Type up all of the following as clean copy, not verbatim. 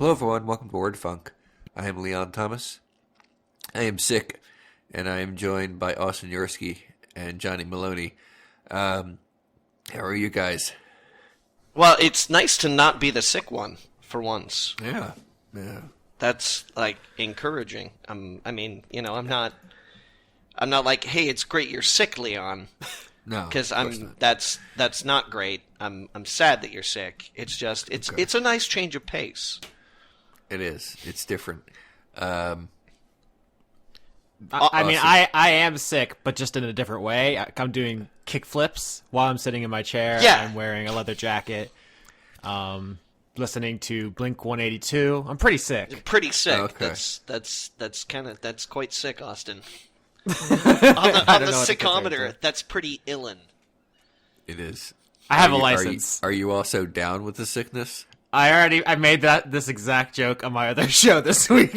Hello everyone, welcome to Word Funk. I am Leon Thomas. I am sick, and I am joined by Austin Yorsky and Johnny Maloney. How are you guys? Well, it's nice to not be the sick one for once. Yeah. That's like encouraging. I'm not like, hey, it's great you're sick, Leon. No, because that's not great. I'm sad that you're sick. It's just it's a nice change of pace. It is. It's different. I am sick, but just in a different way. I'm doing kick flips while I'm sitting in my chair. Yeah. I'm wearing a leather jacket. Listening to Blink 182. I'm pretty sick. Pretty sick. Okay. That's quite sick, Austin. on I the sickometer, that's pretty illin. It is. I have a license. Are you also down with the sickness? I made this exact joke on my other show this week.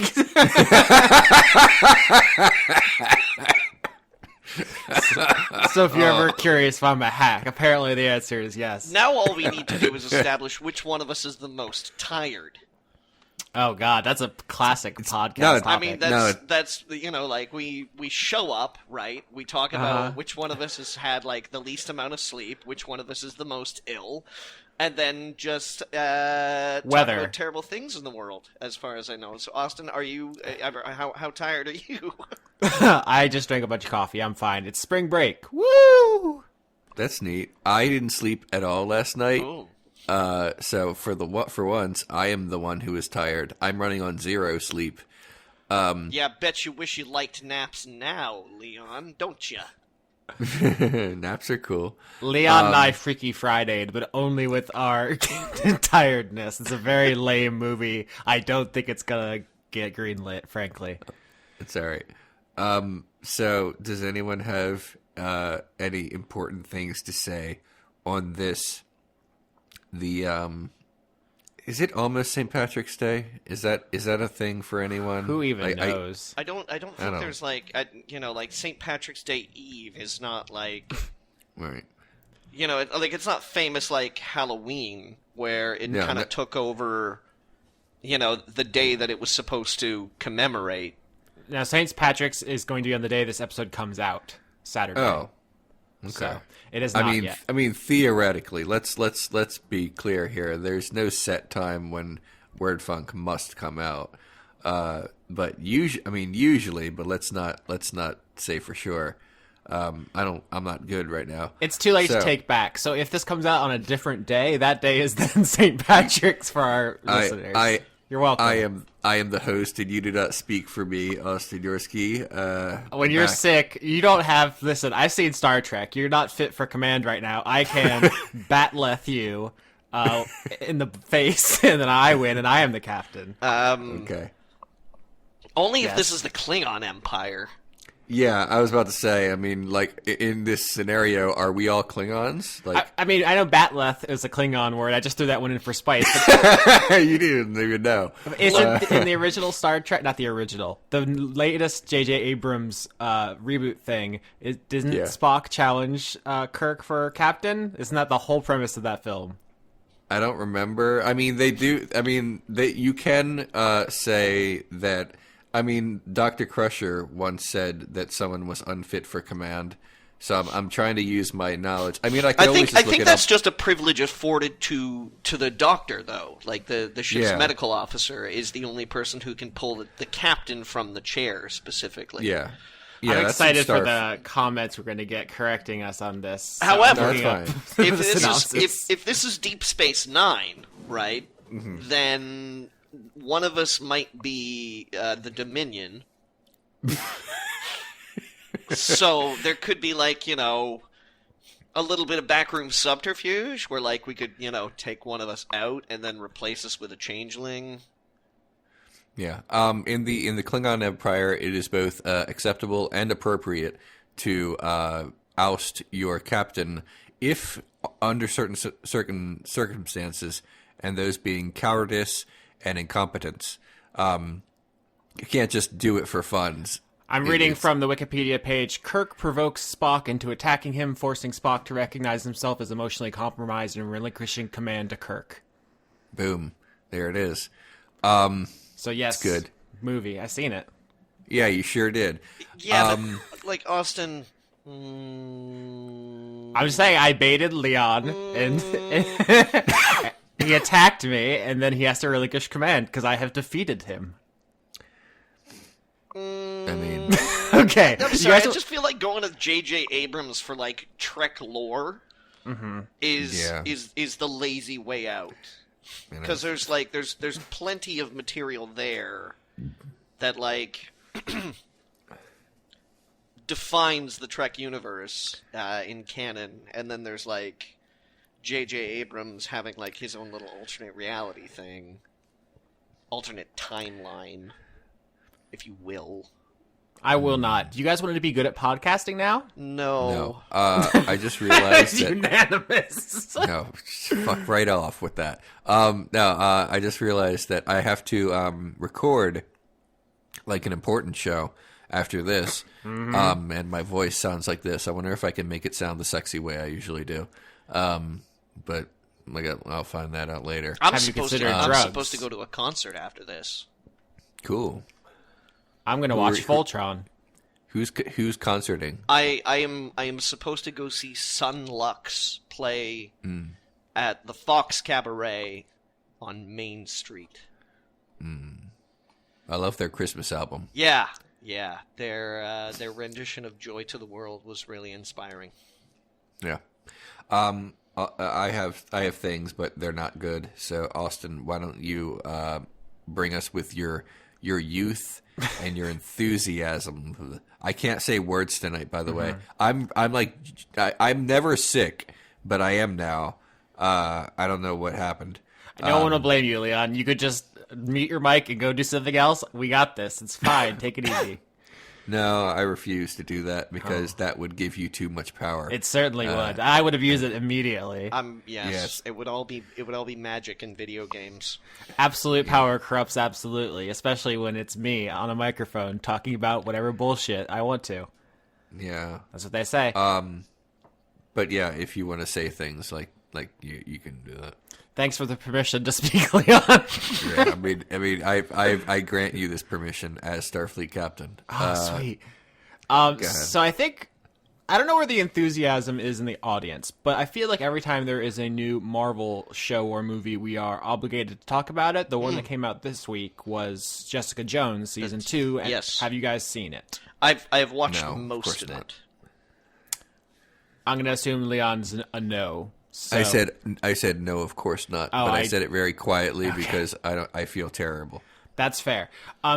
So if you're ever curious if I'm a hack, apparently the answer is yes. Now all we need to do is establish which one of us is the most tired. Oh God, that's a classic podcast topic. I mean, that's like we show up, right? We talk about which one of us has had like the least amount of sleep, which one of us is the most ill, and then just talk about terrible things in the world, as far as I know. So, Austin, are you how tired are you? I just drank a bunch of coffee. I'm fine. It's spring break. Woo! That's neat. I didn't sleep at all last night. Oh. So for once, I am the one who is tired. I'm running on 0 sleep. Yeah, bet you wish you liked naps now, Leon, don't you? Naps are cool. Leon and I Freaky Friday'd, but only with our tiredness. It's a very lame movie. I don't think it's gonna get greenlit, frankly. It's all right. So does anyone have any important things to say on this? Is it almost St. Patrick's Day? Is that a thing for anyone? Who even knows? I don't think there's like St. Patrick's Day Eve is not like right. It's not famous like Halloween where it kind of took over. The day that it was supposed to commemorate. Now, St. Patrick's is going to be on the day this episode comes out, Saturday. Oh, okay. So it is not yet. I mean, theoretically, let's be clear here. There's no set time when Word Funk must come out. But usually, but let's not say for sure. I'm not good right now. It's too late to take back. So if this comes out on a different day, that day is then St. Patrick's for our listeners. You're welcome. I am the host, and you do not speak for me, Austin Yorsky. When you're sick, you don't have... Listen, I've seen Star Trek. You're not fit for command right now. I can batleth you in the face, and then I win, and I am the captain. Okay. Only if this is the Klingon Empire. Yeah, I was about to say, I mean, like, in this scenario, are we all Klingons? Like, I mean, I know batleth is a Klingon word. I just threw that one in for spice. But... You didn't even know. Is it in the original Star Trek? Not the original. The latest J.J. Abrams reboot thing. Didn't Spock challenge Kirk for captain? Isn't that the whole premise of that film? I don't remember. I mean, they do. I mean, you can say that... I mean, Dr. Crusher once said that someone was unfit for command, so I'm trying to use my knowledge. I mean, I think that's just a privilege afforded to the doctor, though. Like the ship's medical officer is the only person who can pull the captain from the chair specifically. Yeah, I'm excited for the comments we're going to get correcting us on this. So however, if this is Deep Space Nine, right? Mm-hmm. Then one of us might be the Dominion. So there could be a little bit of backroom subterfuge where we could, take one of us out and then replace us with a changeling. Yeah. In the Klingon Empire, it is both acceptable and appropriate to oust your captain if under certain circumstances, and those being cowardice and incompetence. You can't just do it for funds. I'm reading from the Wikipedia page. Kirk provokes Spock into attacking him, forcing Spock to recognize himself as emotionally compromised and relinquishing command to Kirk. Boom. There it is. So yes, it's good. Movie. I seen it. Yeah, you sure did. Yeah, like Austin. I'm just saying, I baited Leon, and he attacked me, and then he has to relinquish command because I have defeated him. I mean, Okay. I'm sorry, I just feel like going to J.J. Abrams for like Trek lore is the lazy way out. Because there's plenty of material there that like defines the Trek universe in canon, and then there's like J.J. Abrams having like his own little alternate reality thing, alternate timeline, if you will. I will not. Do you guys want to be good at podcasting now? No. I just realized It's that... unanimous. No, fuck right off with that. I just realized that I have to record like an important show after this, and my voice sounds like this. I wonder if I can make it sound the sexy way I usually do. But I'll find that out later. I'm supposed to go to a concert after this. Cool. I'm going to watch Voltron. Who's concerting? I am supposed to go see Sun Lux play at the Fox Cabaret on Main Street. I love their Christmas album. Yeah. Their rendition of "Joy to the World" was really inspiring. Yeah. I have things, but they're not good. So Austin, why don't you bring us with your youth and your enthusiasm? I can't say words tonight, by the way. I'm never sick, but I am now. I don't know what happened. I don't want to blame you, Leon. You could just mute your mic and go do something else. We got this. It's fine. Take it easy. No, I refuse to do that because that would give you too much power. It certainly would. I would have used it immediately. Yes. It would all be magic in video games. Absolute power corrupts absolutely, especially when it's me on a microphone talking about whatever bullshit I want to. Yeah. That's what they say. But yeah, if you want to say things like you can do that. Thanks for the permission to speak, Leon. Yeah, I grant you this permission as Starfleet captain. Oh, sweet. So I don't know where the enthusiasm is in the audience, but I feel like every time there is a new Marvel show or movie, we are obligated to talk about it. The one that came out this week was Jessica Jones season 2. And yes. Have you guys seen it? I have watched most of it. I'm gonna assume Leon's a no. So. I said no, of course not. But I said it very quietly because I feel terrible. That's fair.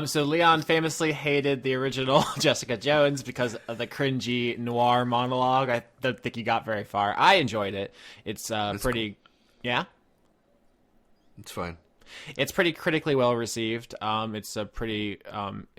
So Leon famously hated the original Jessica Jones because of the cringy noir monologue. I don't think he got very far. I enjoyed it. It's pretty, cool. Yeah. It's fine. It's pretty critically well received. It's a pretty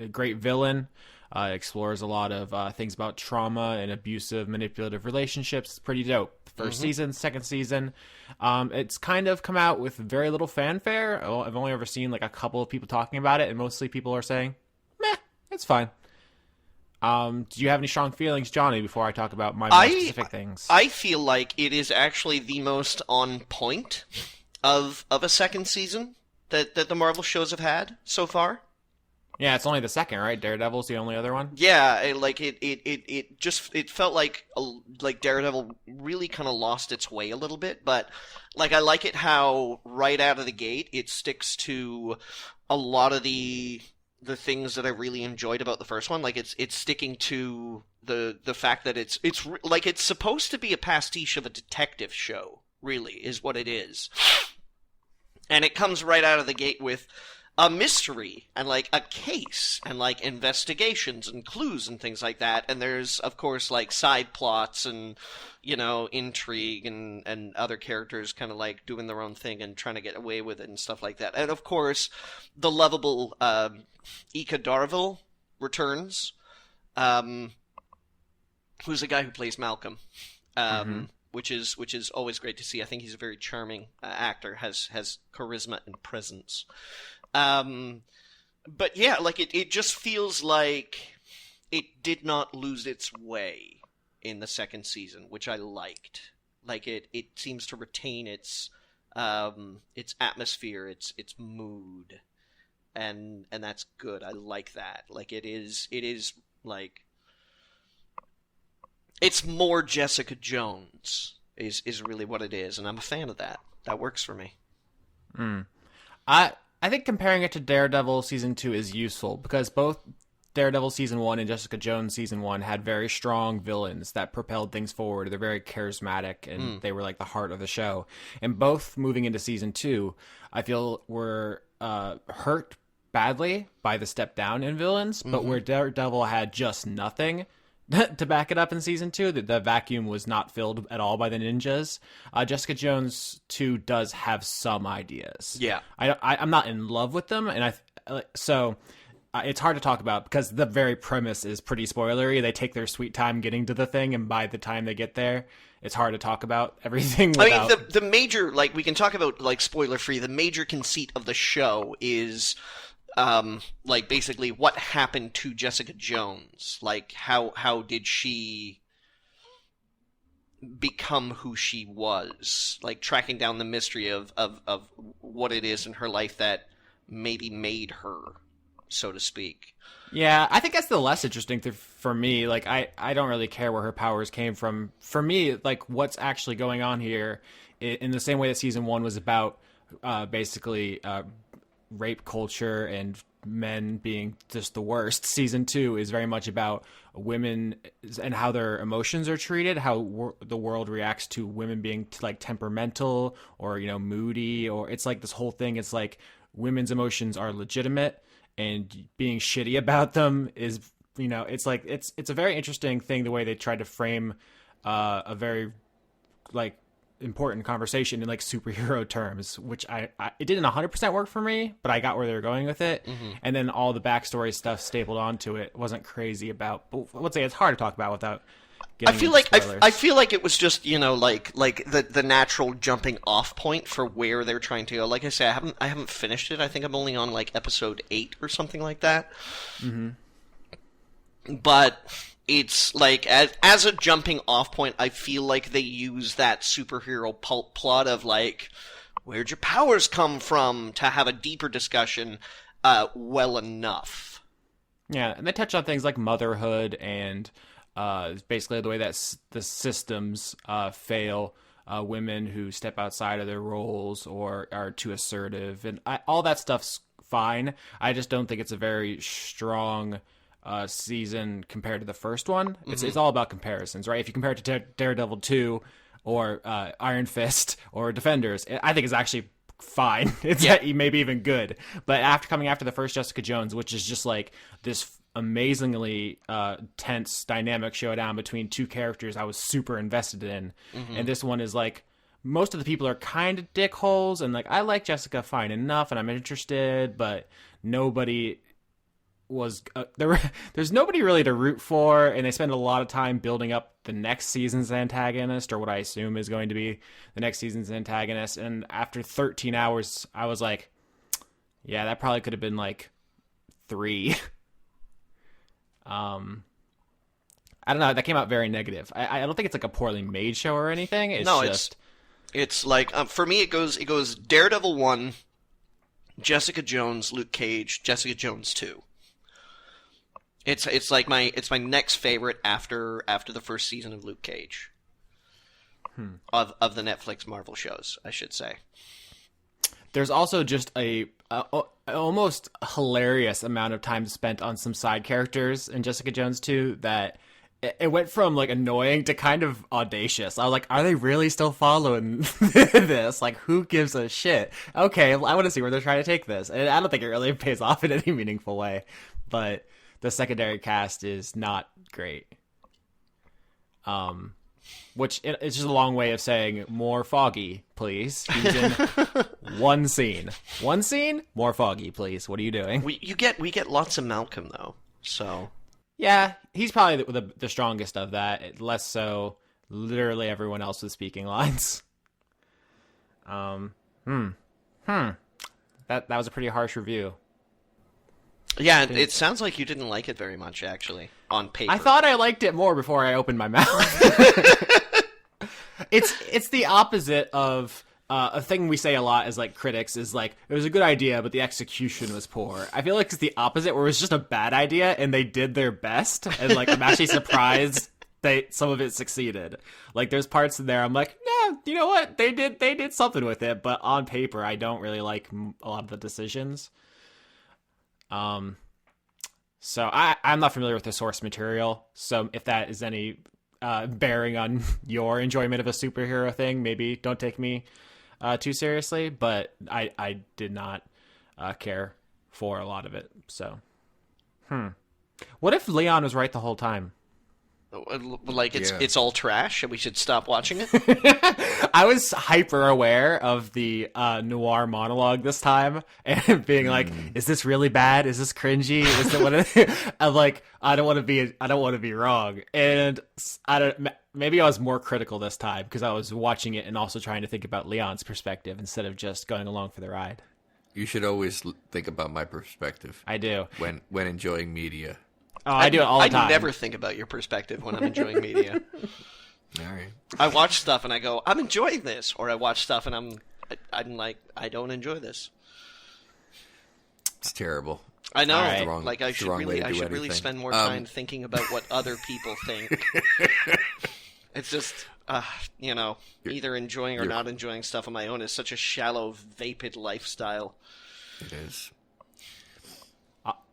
great villain. Explores a lot of things about trauma and abusive, manipulative relationships. It's pretty dope. First season, second season. It's kind of come out with very little fanfare. I've only ever seen like a couple of people talking about it, and mostly people are saying, meh, it's fine. Do you have any strong feelings, Johnny, before I talk about my more specific things? I feel like it is actually the most on point of a second season that the Marvel shows have had so far. Yeah, it's only the second, right? Daredevil's the only other one. Yeah, it felt like Daredevil really kind of lost its way a little bit, but like I like it how right out of the gate it sticks to a lot of the things that I really enjoyed about the first one. Like it's sticking to the fact that it's like it's supposed to be a pastiche of a detective show, really, is what it is, and it comes right out of the gate with a mystery and like a case and like investigations and clues and things like that. And there's of course like side plots and intrigue and other characters kind of like doing their own thing and trying to get away with it and stuff like that. And of course the lovable Ika Darville returns, who's the guy who plays Malcolm. Which is always great to see. I think he's a very charming actor, has charisma and presence. But yeah, like it just feels like it did not lose its way in the second season, which I liked. Like it seems to retain its atmosphere, its mood. and that's good. I like that. Like it is like it's more Jessica Jones is really what it is, and I'm a fan of that. That works for me. I think comparing it to Daredevil season 2 is useful because both Daredevil season 1 and Jessica Jones season 1 had very strong villains that propelled things forward. They're very charismatic, and they were like the heart of the show. And both moving into season 2, I feel were hurt badly by the step down in villains, but where Daredevil had just nothing to back it up in season 2, the vacuum was not filled at all by the ninjas. Jessica Jones 2 does have some ideas. Yeah, I'm not in love with them, and it's hard to talk about because the very premise is pretty spoilery. They take their sweet time getting to the thing, and by the time they get there, it's hard to talk about everything. I mean, the major, like, we can talk about, like, spoiler free. The major conceit of the show is like basically what happened to Jessica Jones. Like how did she become who she was? Like tracking down the mystery of what it is in her life that maybe made her, so to speak. Yeah, I think that's the less interesting thing for me. Like, I don't really care where her powers came from. For me, like, what's actually going on here, in the same way that season 1 was about basically rape culture and men being just the worst, season 2 is very much about women and how their emotions are treated, how the world reacts to women being like temperamental or, you know, moody, or it's like this whole thing. It's like women's emotions are legitimate, and being shitty about them is, you know, it's like it's a very interesting thing the way they tried to frame a very like important conversation in like superhero terms, which it didn't 100% work for me, but I got where they were going with it. And then all the backstory stuff stapled onto it wasn't crazy about, but let's say it's hard to talk about without getting I feel like it was just, you know, like the natural jumping off point for where they're trying to go. Like I say, I haven't finished it. I think I'm only on like episode 8 or something like that. But it's like as a jumping off point, I feel like they use that superhero pulp plot of like, where'd your powers come from, to have a deeper discussion well enough. Yeah, and they touch on things like motherhood and basically the way that the systems fail women who step outside of their roles or are too assertive, and all that stuff's fine. I just don't think it's a very strong season compared to the first one. It's all about comparisons, right? If you compare it to Daredevil 2 or Iron Fist or Defenders, I think it's actually fine. It's maybe even good. But coming after the first Jessica Jones, which is just like this amazingly tense dynamic showdown between two characters I was super invested in, and this one is like, most of the people are kind of dickholes, and like, I like Jessica fine enough and I'm interested, but nobody was there's nobody really to root for, and they spend a lot of time building up the next season's antagonist, or what I assume is going to be the next season's antagonist, and after 13 hours I was like, yeah, that probably could have been like 3. I don't know, that came out very negative. I don't think it's like a poorly made show or anything. It's like, for me it goes Daredevil 1, Jessica Jones, Luke Cage, Jessica Jones 2. It's like my next favorite after the first season of Luke Cage. Of the Netflix Marvel shows, I should say. There's also just a almost hilarious amount of time spent on some side characters in Jessica Jones 2 that it went from like annoying to kind of audacious. I was like, are they really still following this? Like, who gives a shit? Okay, I want to see where they're trying to take this. And I don't think it really pays off in any meaningful way, but the secondary cast is not great. Which it's just a long way of saying more Foggy, please. He's in one scene. One scene? More Foggy, please. What are you doing? We get lots of Malcolm though, so yeah, he's probably the strongest of that. Less so, literally everyone else with speaking lines. That was a pretty harsh review. Yeah, it sounds like you didn't like it very much, actually, on paper. I thought I liked it more before I opened my mouth. It's the opposite of a thing we say a lot as like critics is like it was a good idea, but the execution was poor. I feel like it's the opposite, where it was just a bad idea and they did their best, and like I'm actually surprised some of it succeeded. Like there's parts in there I'm like, yeah, you know what, they did something with it, but on paper I don't really like a lot of the decisions. So I'm not familiar with the source material, so if that is any bearing on your enjoyment of a superhero thing, maybe don't take me too seriously, but I did not care for a lot of it. So, what if Leon was right the whole time? Like it's all trash and we should stop watching it? I was hyper aware of the noir monologue this time and being like, is this really bad? Is this cringy? Is it what I'm like, I don't want to be wrong. And maybe I was more critical this time because I was watching it and also trying to think about Leon's perspective instead of just going along for the ride. You should always think about my perspective. I do. When enjoying media. Oh, I do it all the time. I never think about your perspective when I'm enjoying media. All right. I watch stuff and I go, I'm enjoying this, or I watch stuff and I'm like, I don't enjoy this. It's terrible. I know. Right. Like I should really spend more time thinking about what other people think. It's just, either enjoying or not enjoying stuff on my own is such a shallow, vapid lifestyle. It is.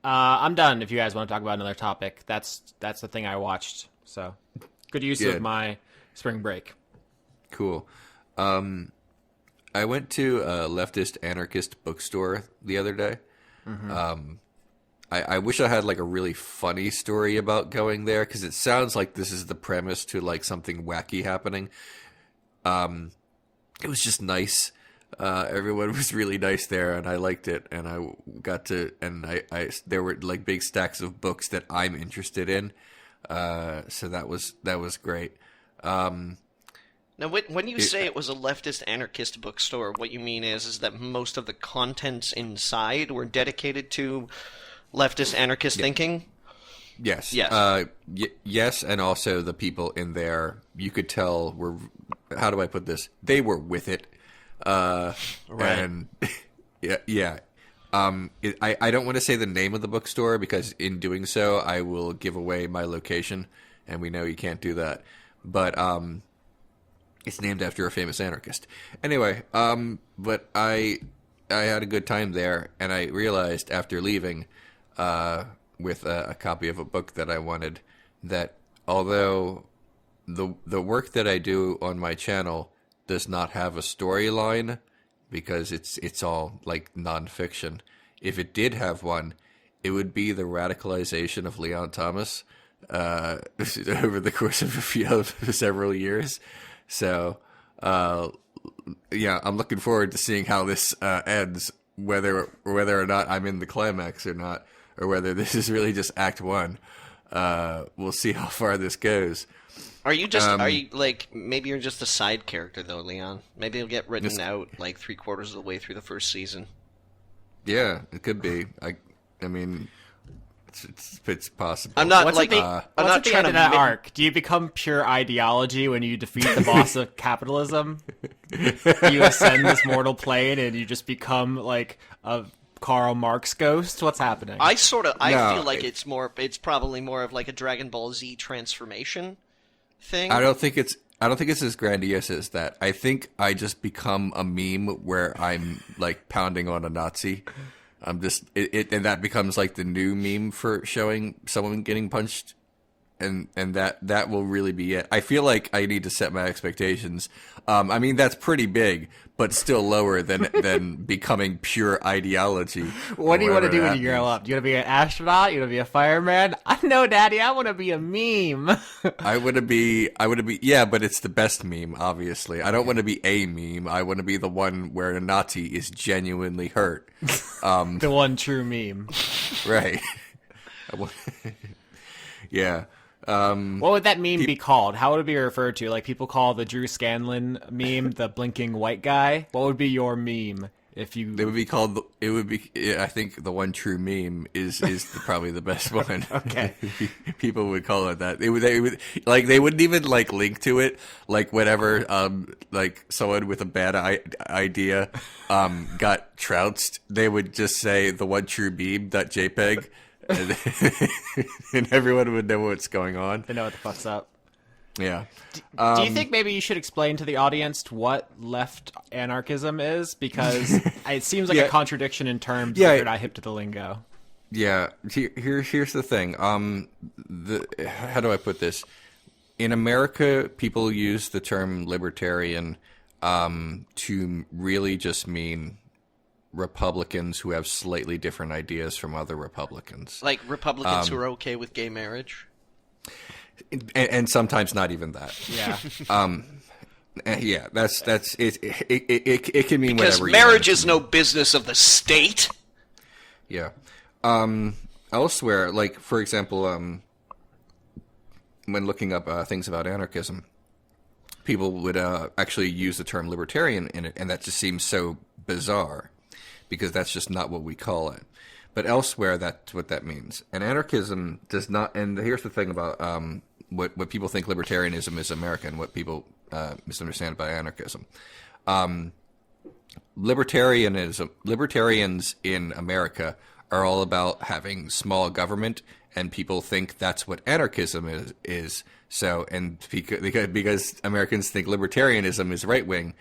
I'm done. If you guys want to talk about another topic, that's the thing I watched. So, good use of my spring break. Cool. I went to a leftist anarchist bookstore the other day. Mm-hmm. I wish I had like a really funny story about going there because it sounds like this is the premise to like something wacky happening. It was just nice. Everyone was really nice there, and I liked it. And I got to, and I there were like big stacks of books that I'm interested in. So that was great. Now, when you say it was a leftist anarchist bookstore, what you mean is that most of the contents inside were dedicated to leftist anarchist thinking? Yes. Yes. Yes, and also the people in there, you could tell were, how do I put this? They were with it. Right. And yeah. I don't want to say the name of the bookstore because in doing so, I will give away my location, and we know you can't do that. But it's named after a famous anarchist. Anyway, but I had a good time there, and I realized after leaving with a copy of a book that I wanted that although the work that I do on my channel does not have a storyline because it's all like nonfiction. If it did have one, it would be the radicalization of Leon Thomas over the course of several years. So, I'm looking forward to seeing how this ends, whether or not I'm in the climax or not, or whether this is really just Act 1. We'll see how far this goes. Are you like, maybe you're just a side character though, Leon? Maybe you'll get written out like 3/4 of the way through the first season. Yeah, it could be. I mean, it's possible. I'm not what's like I'm not trying to that arc. Do you become pure ideology when you defeat the boss of capitalism? You ascend this mortal plane and you just become like a Karl Marx ghost? What's happening? I feel like it's probably more of like a Dragon Ball Z transformation thing. I don't think it's as grandiose as that. I think I just become a meme where I'm like pounding on a Nazi. I'm just and that becomes like the new meme for showing someone getting punched, and that will really be it. I feel like I need to set my expectations. I mean that's pretty big, but still lower than becoming pure ideology. What do you want to do when you grow up? Do you want to be an astronaut? You want to be a fireman? I know, Daddy. I want to be a meme. I want to be. Yeah, but it's the best meme. Obviously, I don't want to be a meme. I want to be the one where a Nazi is genuinely hurt. The one true meme. Right. Yeah. What would that meme be called? How would it be referred to? Like people call the Drew Scanlon meme the blinking white guy. What would be your meme If you, It would be called. It would be. I think the one true meme is probably the best one. Okay. People would call it that. They would like they wouldn't even like link to it. Like whenever like someone with a bad idea got trounced, they would just say the one true meme.jpg, and everyone would know what's going on. they know what the fuck's up. Yeah. Do you think maybe you should explain to the audience what left anarchism is? Because it seems like Yeah. a contradiction in terms Yeah. if you're not hip to the lingo. Yeah, here's the thing. How do I put this? In America, people use the term libertarian to really just mean Republicans who have slightly different ideas from other Republicans, Like Republicans who are okay with gay marriage. and sometimes not even that. Yeah. Yeah, that's it. It can mean Because whatever. marriage is no business of the state. Yeah. Elsewhere, like for example, when looking up things about anarchism, people would actually use the term libertarian in it, and that just seems so bizarre because that's just not what we call it. But elsewhere, that's what that means. And anarchism does not. And here's the thing about what people think libertarianism is American, what people misunderstand about anarchism. Libertarians in America are all about having small government, and people think that's what anarchism is. So, and because Americans think libertarianism is right wing,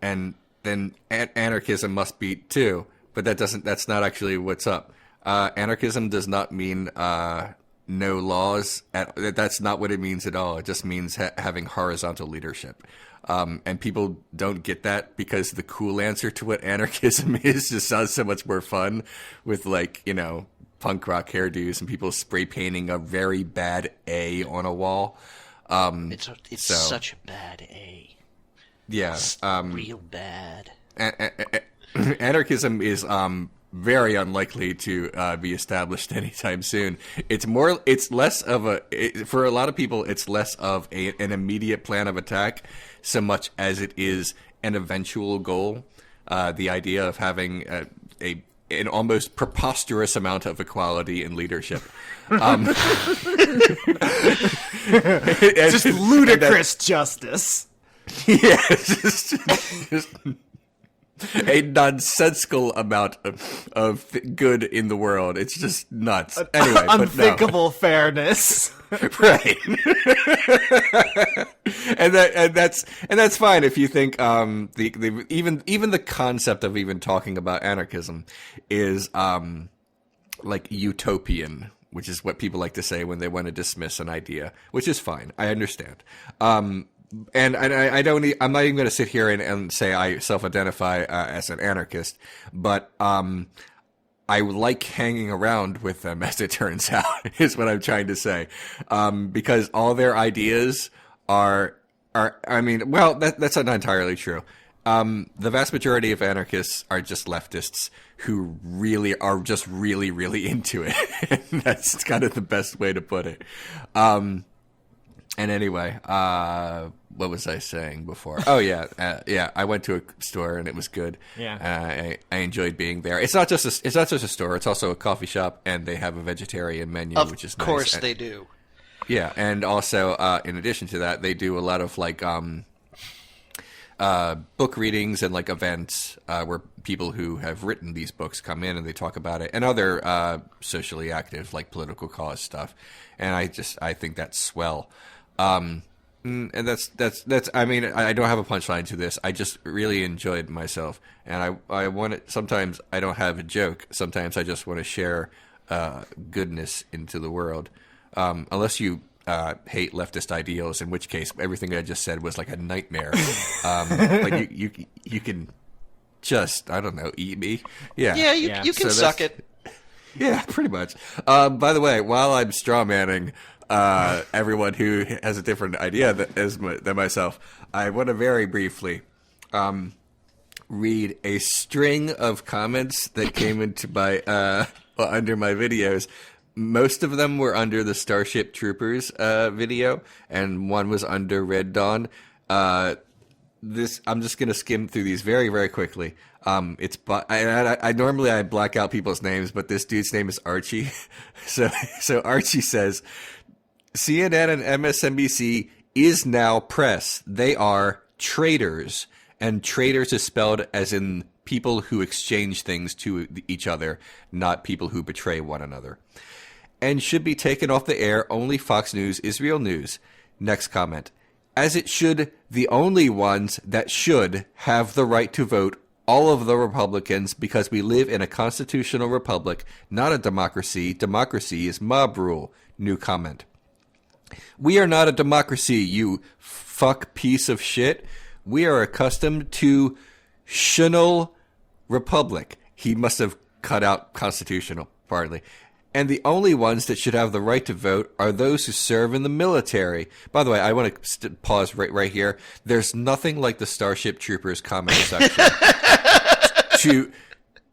and then anarchism must be too. But that's not actually what's up. Anarchism does not mean no laws. That's not what it means at all. It just means having horizontal leadership. And people don't get that because the cool answer to what anarchism is just sounds so much more fun with, like, you know, punk rock hairdos and people spray painting a very bad A on a wall. It's such a bad A. Yeah. It's real bad. Anarchism is very unlikely to be established anytime soon. It's less of for a lot of people, it's less of an immediate plan of attack so much as it is an eventual goal. The idea of having an almost preposterous amount of equality in leadership. Just ludicrous justice. Yeah, just a nonsensical amount of good in the world. It's just nuts. Anyway, Unthinkable fairness. Right. and that's fine if you think even the concept of even talking about anarchism is like utopian, which is what people like to say when they want to dismiss an idea, which is fine. I understand. And I'm not even going to sit here and say I self-identify as an anarchist, but I like hanging around with them, as it turns out, is what I'm trying to say. Because all their ideas are I mean, well, that's not entirely true. The vast majority of anarchists are just leftists who really are just really, really into it. And that's kind of the best way to put it. And anyway, what was I saying before? Oh yeah, I went to a store and it was good. Yeah, I enjoyed being there. It's not just a store; it's also a coffee shop, and they have a vegetarian menu, which is nice. Of course they do. Yeah, and also in addition to that, they do a lot of like book readings and like events where people who have written these books come in and they talk about it, and other socially active like political cause stuff. And I think that's swell. And that's. I mean, I don't have a punchline to this. I just really enjoyed myself, and I want it. Sometimes I don't have a joke. Sometimes I just want to share goodness into the world. Unless you hate leftist ideals, in which case everything I just said was like a nightmare. Like you can just, I don't know, eat me. Yeah. Yeah, you can suck it. Yeah, pretty much. By the way, while I'm straw manning everyone who has a different idea than myself, I want to very briefly read a string of comments that came into my under my videos. Most of them were under the Starship Troopers video, and one was under Red Dawn. I'm just gonna skim through these very, very quickly. I normally black out people's names, but this dude's name is Archie. So Archie says, CNN and MSNBC is now press. They are traitors, and traitors is spelled as in people who exchange things to each other, not people who betray one another. And should be taken off the air. Only Fox News is real news. Next comment. As it should, the only ones that should have the right to vote, all of the Republicans, because we live in a constitutional republic, not a democracy. Democracy is mob rule. New comment. We are not a democracy, you fuck piece of shit. We are accustomed to shunal republic. He must have cut out constitutional, partly. And the only ones that should have the right to vote are those who serve in the military. By the way, I want to pause right here. There's nothing like the Starship Troopers comment section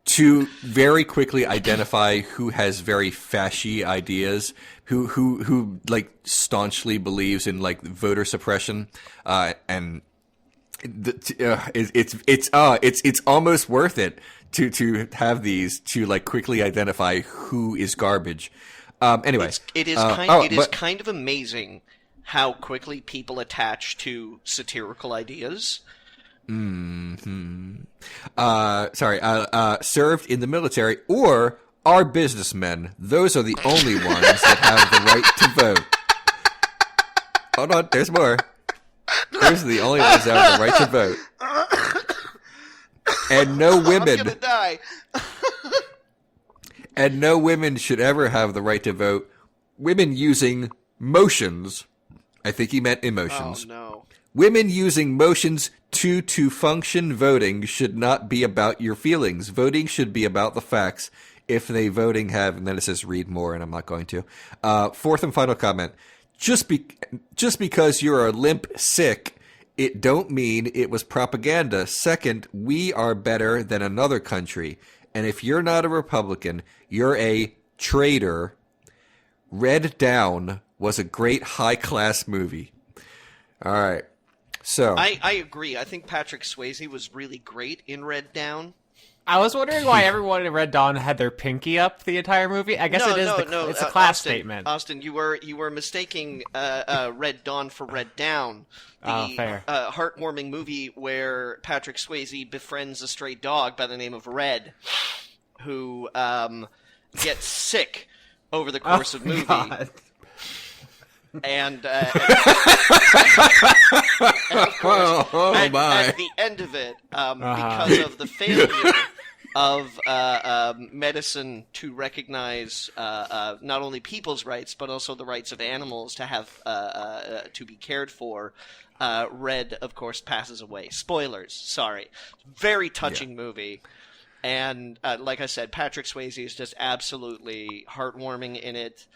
to very quickly identify who has very fashy ideas, who like staunchly believes in like voter suppression, and it's almost worth it to have these to like quickly identify who is garbage. Anyway, it is kind of amazing how quickly people attach to satirical ideas. Served in the military or are businessmen. Those are the only ones that have the right to vote. Hold on, there's more. Those are the only ones that have the right to vote. And no women. I'm gonna die. And no women should ever have the right to vote. Women using motions. I think he meant emotions. Oh, no. Women using motions to function. Voting should not be about your feelings. Voting should be about the facts. If they voting have, and then it says read more, and I'm not going to. Fourth and final comment. Just because you're a limp sick, it don't mean it was propaganda. Second, we are better than another country. And if you're not a Republican, you're a traitor. Red Dawn was a great high-class movie. All right. So I agree. I think Patrick Swayze was really great in Red Dawn. I was wondering why everyone in Red Dawn had their pinky up the entire movie. I guess it's a class statement. Austin, you were mistaking Red Dawn for Red Down. The heartwarming movie where Patrick Swayze befriends a stray dog by the name of Red, who gets sick over the course of movie. God. And, of course, at the end of it, because of the failure of medicine to recognize not only people's rights but also the rights of animals to have to be cared for, Red, of course, passes away. Spoilers. Sorry. Very touching movie. And like I said, Patrick Swayze is just absolutely heartwarming in it.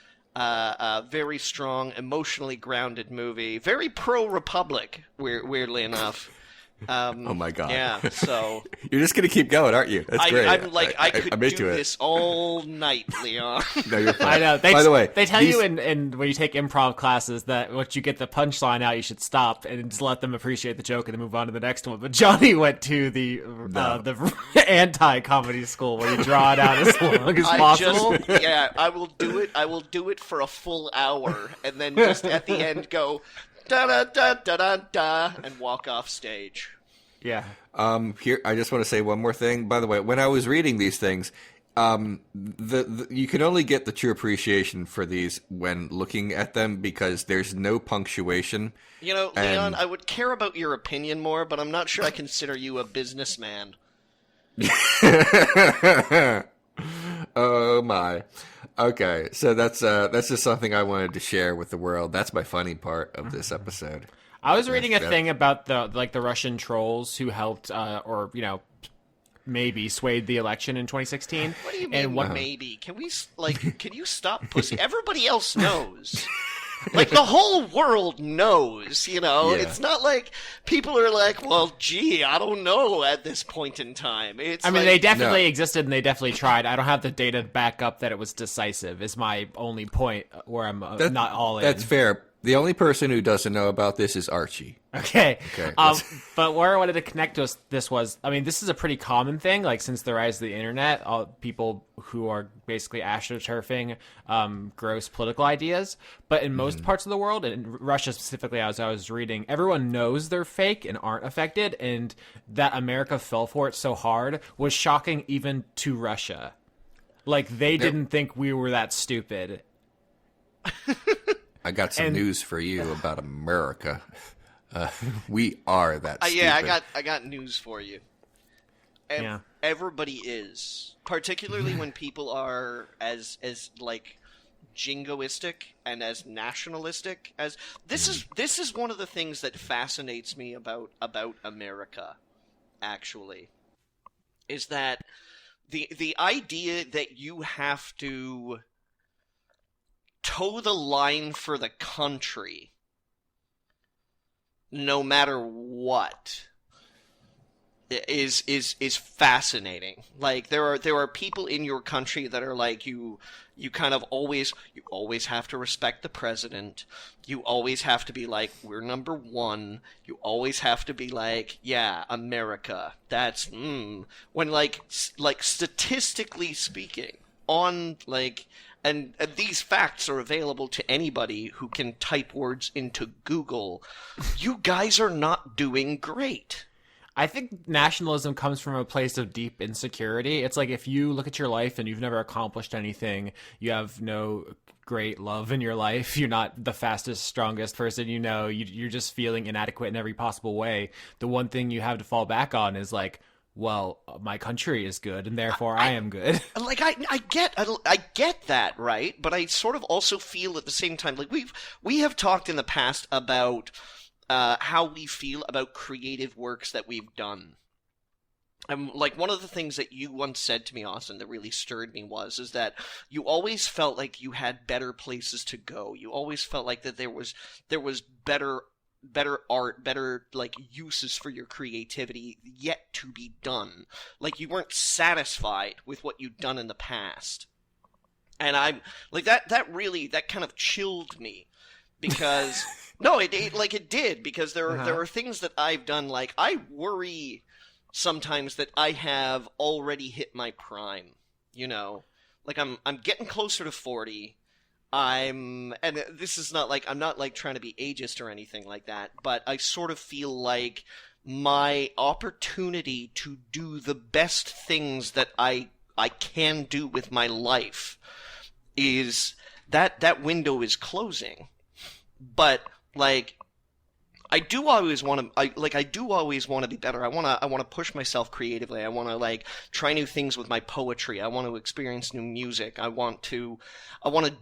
Very strong, emotionally grounded movie. Very pro-Republic, weirdly enough. Oh my god! Yeah, so you're just gonna keep going, aren't you? That's great. I could do this all night, Leon. No, you're fine. I know. By the way, they tell you in when you take improv classes that once you get the punchline out, you should stop and just let them appreciate the joke and then move on to the next one. But Johnny went to the anti-comedy school where you draw it out as long as possible. I will do it. I will do it for a full hour and then just at the end go da da da da da da and walk off stage. Yeah. Here, I just want to say one more thing. By the way, when I was reading these things, you can only get the true appreciation for these when looking at them because there's no punctuation. You know, Leon, I would care about your opinion more, but I'm not sure I consider you a businessman. Oh my. Okay, so that's just something I wanted to share with the world. That's my funny part of this episode. I was reading a thing about the Russian trolls who helped, or maybe swayed the election in 2016. What do you mean? Maybe? Can you stop pussy? Everybody else knows. Like, the whole world knows, you know? Yeah. It's not like people are like, well, gee, I don't know at this point in time. They definitely existed and they definitely tried. I don't have the data to back up that it was decisive, is my only point where I'm not all in. That's fair. The only person who doesn't know about this is Archie. Okay. Okay. But where I wanted to connect to this was, I mean, this is a pretty common thing. Like, since the rise of the internet, all people who are basically astroturfing gross political ideas. But in most parts of the world, and in Russia specifically, as I was reading, everyone knows they're fake and aren't affected. And that America fell for it so hard was shocking even to Russia. Like, they didn't think we were that stupid. I got some news for you about America. We are that stupid. Yeah, I got news for you. Yeah. Everybody is, particularly when people are as like jingoistic and as nationalistic as this is one of the things that fascinates me about America, actually, is that the idea that you have to toe the line for the country no matter what is fascinating. Like, there are people in your country that are like, you always have to respect the president. You always have to be like, we're number one. You always have to be like, yeah, America. That's when like statistically speaking, on like. And these facts are available to anybody who can type words into Google. You guys are not doing great. I think nationalism comes from a place of deep insecurity. It's like, if you look at your life and you've never accomplished anything, you have no great love in your life, you're not the fastest, strongest person, you're just feeling inadequate in every possible way. The one thing you have to fall back on is like, well, my country is good, and therefore I am good. Like, I get that, right? But I sort of also feel at the same time, like, we have talked in the past about how we feel about creative works that we've done. And like, one of the things that you once said to me, Austin, that really stirred me is that you always felt like you had better places to go. You always felt like that there was better art, better like uses for your creativity yet to be done. Like, you weren't satisfied with what you'd done in the past. And I'm like, that kind of chilled me, because no, it did, because there are things that I've done. Like, I worry sometimes that I have already hit my prime, like I'm getting closer to 40. And this is not like, I'm not like trying to be ageist or anything like that, but I sort of feel like my opportunity to do the best things that I can do with my life is that window is closing. But like, I do always want to be better. I want to push myself creatively. I want to like try new things with my poetry. I want to experience new music. I want to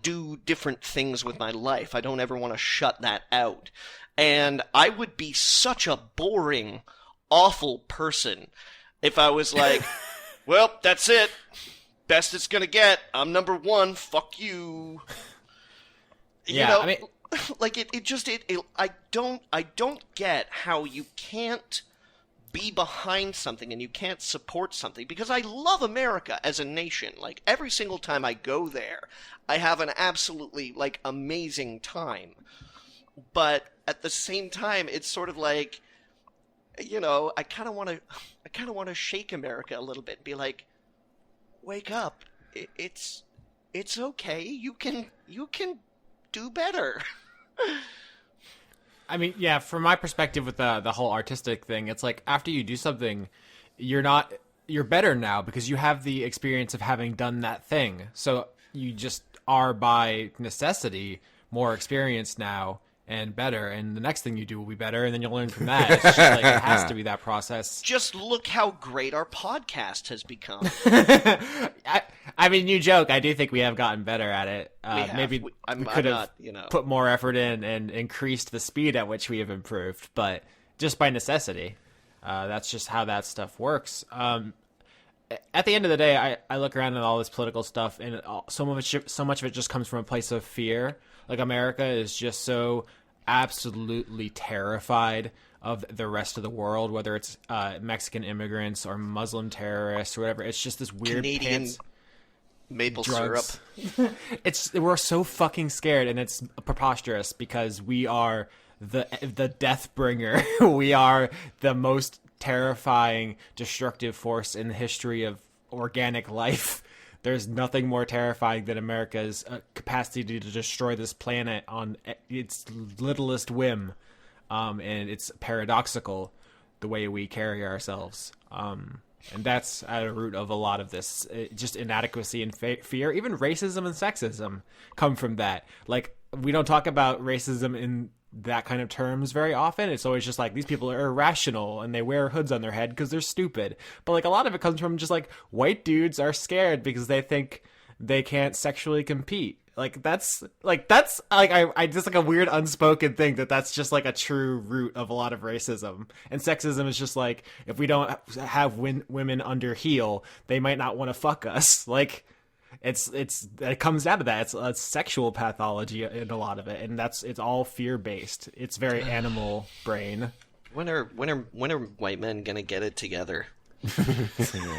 do different things with my life. I don't ever want to shut that out. And I would be such a boring, awful person if I was like, well, that's it. Best it's going to get. I'm number one. Fuck you. Yeah, I mean, like I don't get how you can't be behind something and you can't support something, because I love America as a nation. Like, every single time I go there, I have an absolutely like amazing time. But at the same time, it's sort of like, I kind of want to shake America a little bit and be like, wake up. It's okay. You can do better. I mean, yeah, from my perspective with the whole artistic thing, it's like, after you do something, you're better now because you have the experience of having done that thing. So you just are, by necessity, more experienced now and better, and the next thing you do will be better, and then you'll learn from that. It's just like, it has to be that process. Just look how great our podcast has become. I mean, you joke. I do think we have gotten better at it. Maybe we could have put more effort in and increased the speed at which we have improved, but just by necessity. That's just how that stuff works. At the end of the day, I look around at all this political stuff, and so much of it just comes from a place of fear. Like, America is just so absolutely terrified of the rest of the world, whether it's Mexican immigrants or Muslim terrorists or whatever. It's just this weird Maple drugs. syrup. We're so fucking scared, and it's preposterous because we are the death bringer. We are the most terrifying, destructive force in the history of organic life. There's nothing more terrifying than America's capacity to destroy this planet on its littlest whim. And it's paradoxical the way we carry ourselves. And that's at the root of a lot of this, just inadequacy and fear. Even racism and sexism come from that. Like, we don't talk about racism in that kind of terms very often. It's always just like, these people are irrational and they wear hoods on their head because they're stupid. But like, a lot of it comes from just like, white dudes are scared because they think they can't sexually compete. That's I just like a weird unspoken thing that's just like a true root of a lot of racism. And sexism is just like, if we don't have women under heel, they might not want to fuck us. Like, it comes out of that. It's a sexual pathology in a lot of it, and it's all fear based. It's very animal brain. When are white men gonna get it together?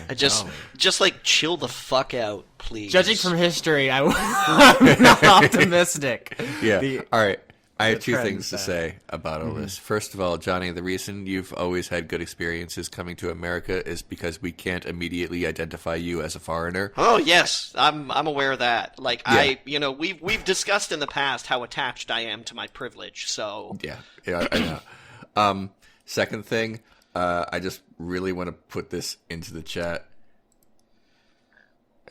I just like chill the fuck out, please. Judging from history, I'm not optimistic. Yeah. All right. I have two things to say about all this. First of all, Johnny, the reason you've always had good experiences coming to America is because we can't immediately identify you as a foreigner. Oh yes, I'm aware of that. Like, yeah. We've discussed in the past how attached I am to my privilege. So yeah, I know. Second thing, I just really want to put this into the chat.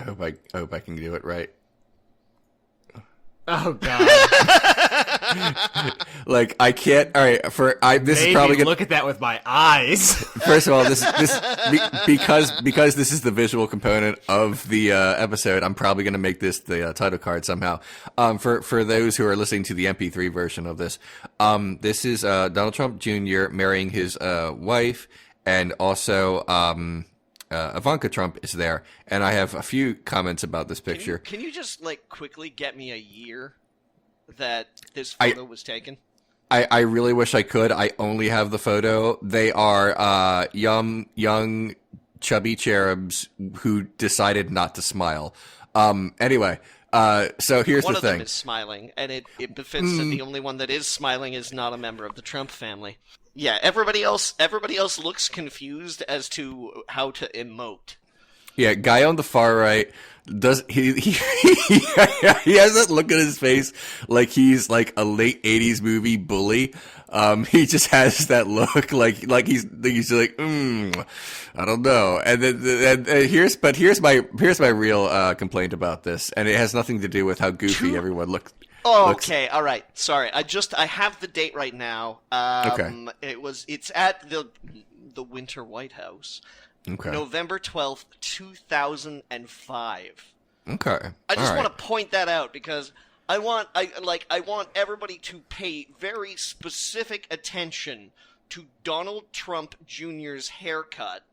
I hope I can do it right. Oh God! Like, I can't. All right, this is probably gonna look at that with my eyes. First of all, because this is the visual component of the episode, I'm probably going to make this the title card somehow. For those who are listening to the MP3 version of this, this is Donald Trump Jr. marrying his wife, and also Ivanka Trump is there. And I have a few comments about this picture. Can you just like quickly get me a year that this photo was taken? I really wish I could. I only have the photo. They are young chubby cherubs who decided not to smile. Anyway, so here's the thing. One of them is smiling, and it befits that the only one that is smiling is not a member of the Trump family. Yeah, everybody else looks confused as to how to emote. Yeah, guy on the far right he has that look on his face like he's like a late 80s movie bully. He just has that look like he's like, I don't know. And then here's my real complaint about this, and it has nothing to do with how goofy everyone looks. Oh, okay, all right. Sorry, I have the date right now. Okay. It's at the Winter White House. Okay. November 12th, 2005. Okay. I just want to point that out because I want everybody to pay very specific attention to Donald Trump Jr.'s haircut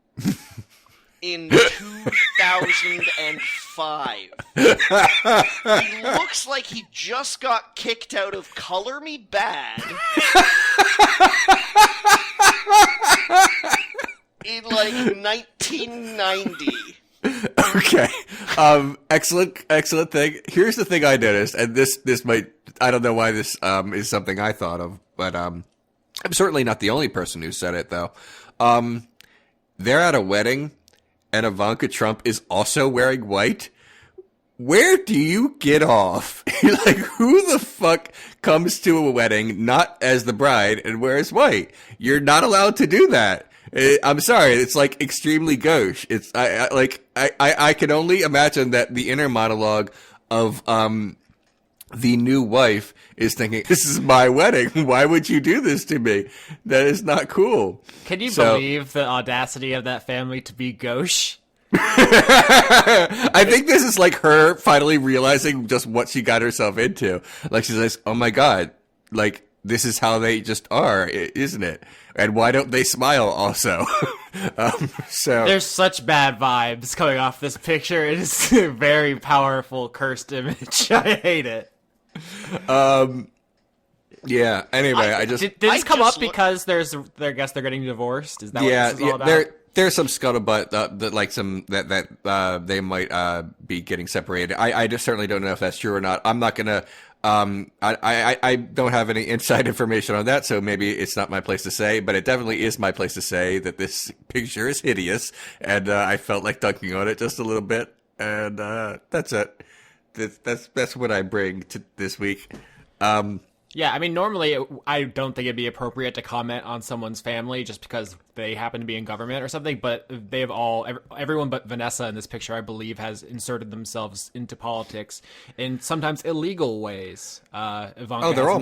in 2005. He looks like he just got kicked out of Color Me Bad. In like 1990. Okay. Excellent thing. Here's the thing I noticed, and this might, I don't know why this is something I thought of, but I'm certainly not the only person who said it though. They're at a wedding and Ivanka Trump is also wearing white. Where do you get off? Like, who the fuck comes to a wedding not as the bride and wears white? You're not allowed to do that. I'm sorry. It's like extremely gauche. It's I can only imagine that the inner monologue of the new wife is thinking, "This is my wedding. Why would you do this to me? That is not cool." Can you believe the audacity of that family to be gauche? I think this is like her finally realizing just what she got herself into. Like, she's like, "Oh my God, like this is how they just are, isn't it? And why don't they smile also?" So there's such bad vibes coming off this picture. It is a very powerful cursed image. I hate it. Yeah. Anyway, did this come up because I guess they're getting divorced? Is that what this is all about? There's some scuttlebutt that they might be getting separated. I just certainly don't know if that's true or not. I'm not gonna. I don't have any inside information on that, so maybe it's not my place to say. But it definitely is my place to say that this picture is hideous, and I felt like dunking on it just a little bit. And that's it. That's what I bring to this week. Yeah, I mean, normally I don't think it'd be appropriate to comment on someone's family just because they happen to be in government or something, but everyone but Vanessa in this picture, I believe, has inserted themselves into politics in sometimes illegal ways. Ivanka they're all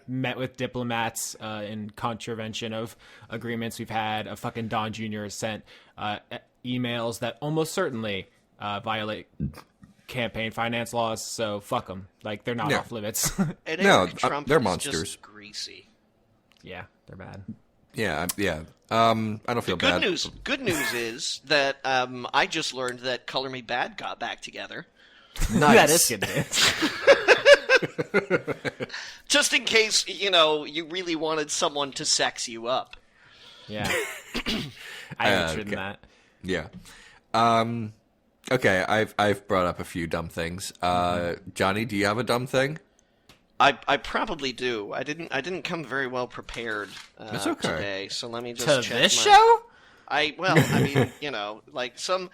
met with diplomats in contravention of agreements we've had. Fucking Don Jr. has sent emails that almost certainly violate campaign finance laws, so fuck them. Like, they're not off limits. And no, Trump they're is monsters. Just greasy. Yeah, they're bad. Yeah. I don't feel bad. Good news is that I just learned that Color Me Bad got back together. Nice. That is good news. Just in case, you really wanted someone to sex you up. Yeah. I haven't written that. Yeah. Okay, I've brought up a few dumb things. Johnny, do you have a dumb thing? I probably do. I didn't come very well prepared That's okay. today, so let me just to check this show. I mean, like some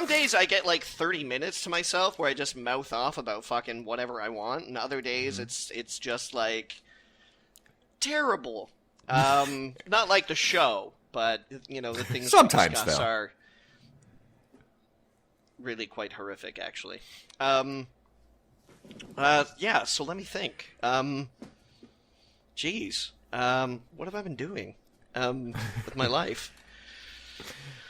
days I get like 30 minutes to myself where I just mouth off about fucking whatever I want, and other days it's just like terrible. Not like the show, but the things sometimes we discuss though are really quite horrific, actually. Yeah, so let me think. Geez. What have I been doing with my life?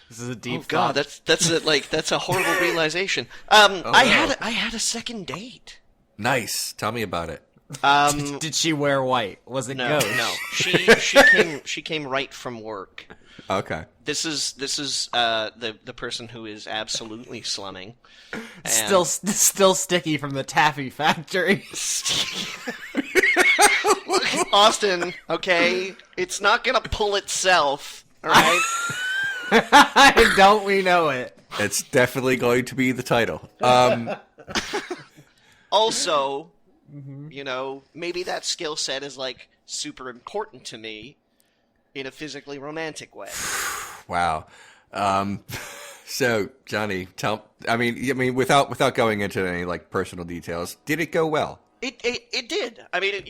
This is a deep. Oh God, that's a horrible realization. I had a second date. Nice. Tell me about it. Did she wear white? Was it no? gauche? No. She came right from work. Okay. This is the person who is absolutely slumming. Still sticky from the taffy factory. Austin, okay, it's not gonna pull itself. All right. Don't we know it? It's definitely going to be the title. Also, maybe that skill set is like super important to me in a physically romantic way. Wow. So Johnny, without going into any like personal details, did it go well? It did. I mean,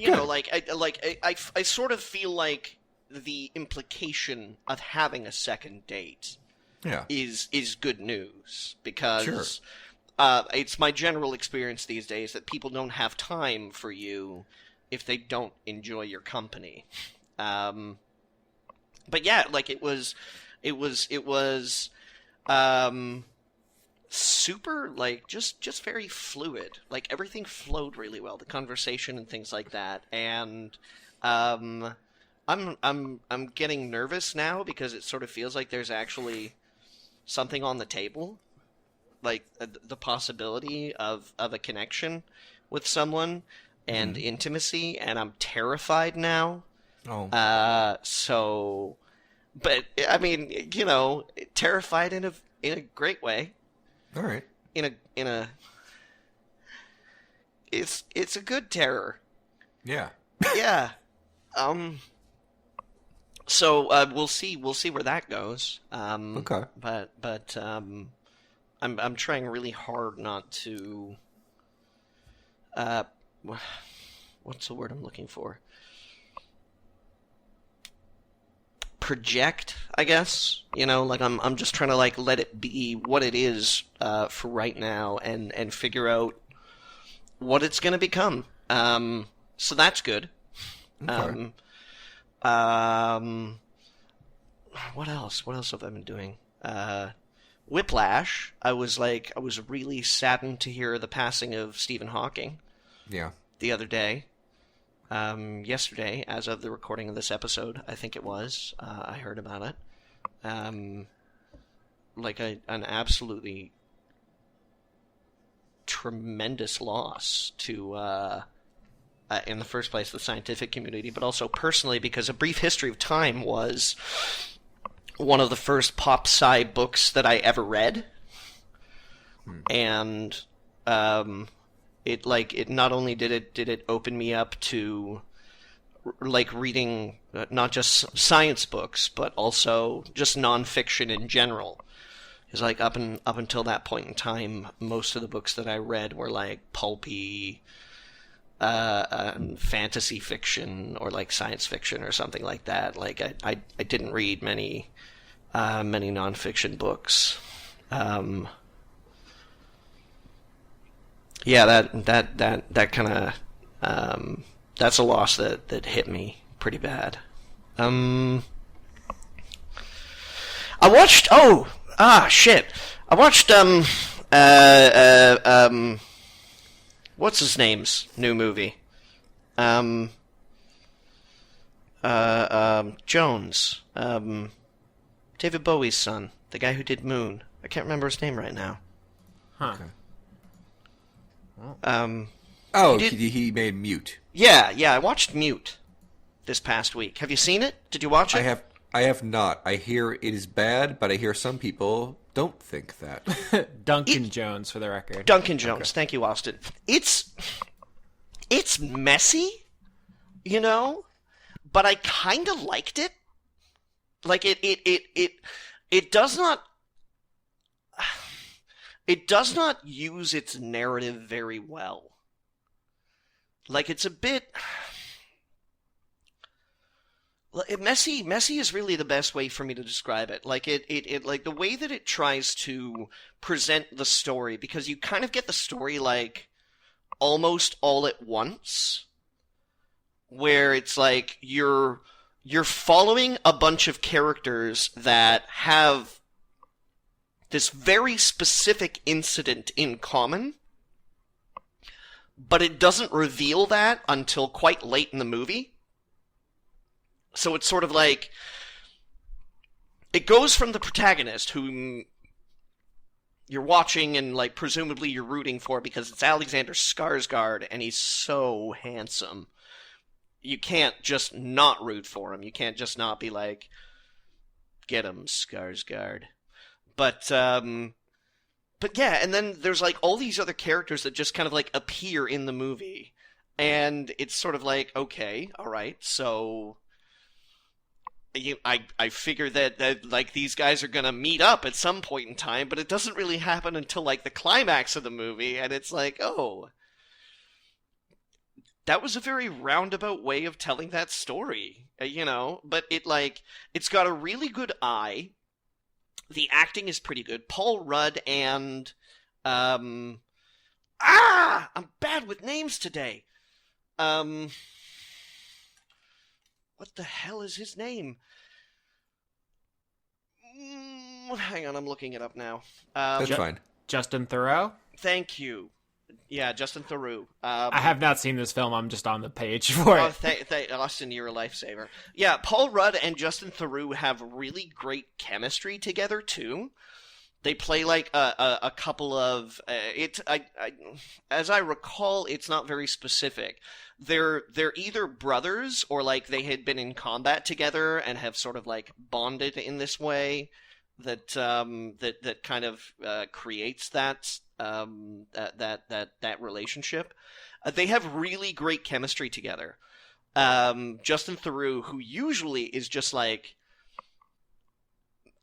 I sort of feel like the implication of having a second date is good news because it's my general experience these days that people don't have time for you if they don't enjoy your company. But yeah, like it was super, like just very fluid. Like everything flowed really well, the conversation and things like that. And I'm getting nervous now because it sort of feels like there's actually something on the table, like the possibility of a connection with someone and intimacy, and I'm terrified now. So, but I mean, terrified in a great way. All right. It's a good terror. Yeah. Yeah. So we'll see where that goes. Okay. But I'm trying really hard not to. What's the word I'm looking for? Project, I guess. Like I'm just trying to like let it be what it is for right now, and figure out what it's going to become. So that's good. Okay. What else? What else have I been doing? Whiplash. I was really saddened to hear the passing of Stephen Hawking. Yeah. The other day. Yesterday, as of the recording of this episode, I think it was, I heard about it. Like an absolutely tremendous loss to, in the first place, the scientific community, but also personally, because A Brief History of Time was one of the first pop sci books that I ever read. And it not only did it open me up to like reading not just science books but also just nonfiction in general. Because like up until that point in time, most of the books that I read were like pulpy fantasy fiction or like science fiction or something like that. Like I didn't read many nonfiction books. Yeah, that kind of that's a loss that hit me pretty bad. I watched shit. I watched what's his name's new movie? Jones. David Bowie's son, the guy who did Moon. I can't remember his name right now. Huh. Okay. He made Mute. Yeah, I watched Mute this past week. Have you seen it? Did you watch it? I have not. I hear it is bad, but I hear some people don't think that. Duncan Jones, for the record. Duncan Jones. Okay. Thank you, Austin. It's messy, you know, but I kind of liked it. Like it does not use its narrative very well. Like it's a bit messy is really the best way for me to describe it. Like it like the way that it tries to present the story, because you kind of get the story like almost all at once, where it's like you're following a bunch of characters that have this very specific incident in common, but it doesn't reveal that until quite late in the movie. So it's sort of like, it goes from the protagonist, whom you're watching and like presumably you're rooting for because it's Alexander Skarsgård and he's so handsome. You can't just not root for him. You can't just not be like, get him, Skarsgård. But yeah, and then there's like all these other characters that just kind of like appear in the movie. And it's sort of like, okay, all right, so I figure that like these guys are gonna meet up at some point in time, but it doesn't really happen until like the climax of the movie, and it's like, oh, that was a very roundabout way of telling that story, you know? But it's got a really good eye. The acting is pretty good. Paul Rudd and I'm bad with names today. What the hell is his name? Hang on, I'm looking it up now. That's fine. Justin Theroux? Thank you. Yeah, Justin Theroux. I have not seen this film. I'm just on the page for it. Austin, you're a lifesaver. Yeah, Paul Rudd and Justin Theroux have really great chemistry together, too. They play like a couple of... as I recall, it's not very specific. They're either brothers or like they had been in combat together and have sort of like bonded in this way that kind of creates that relationship. They have really great chemistry together. Justin Theroux, who usually is just like,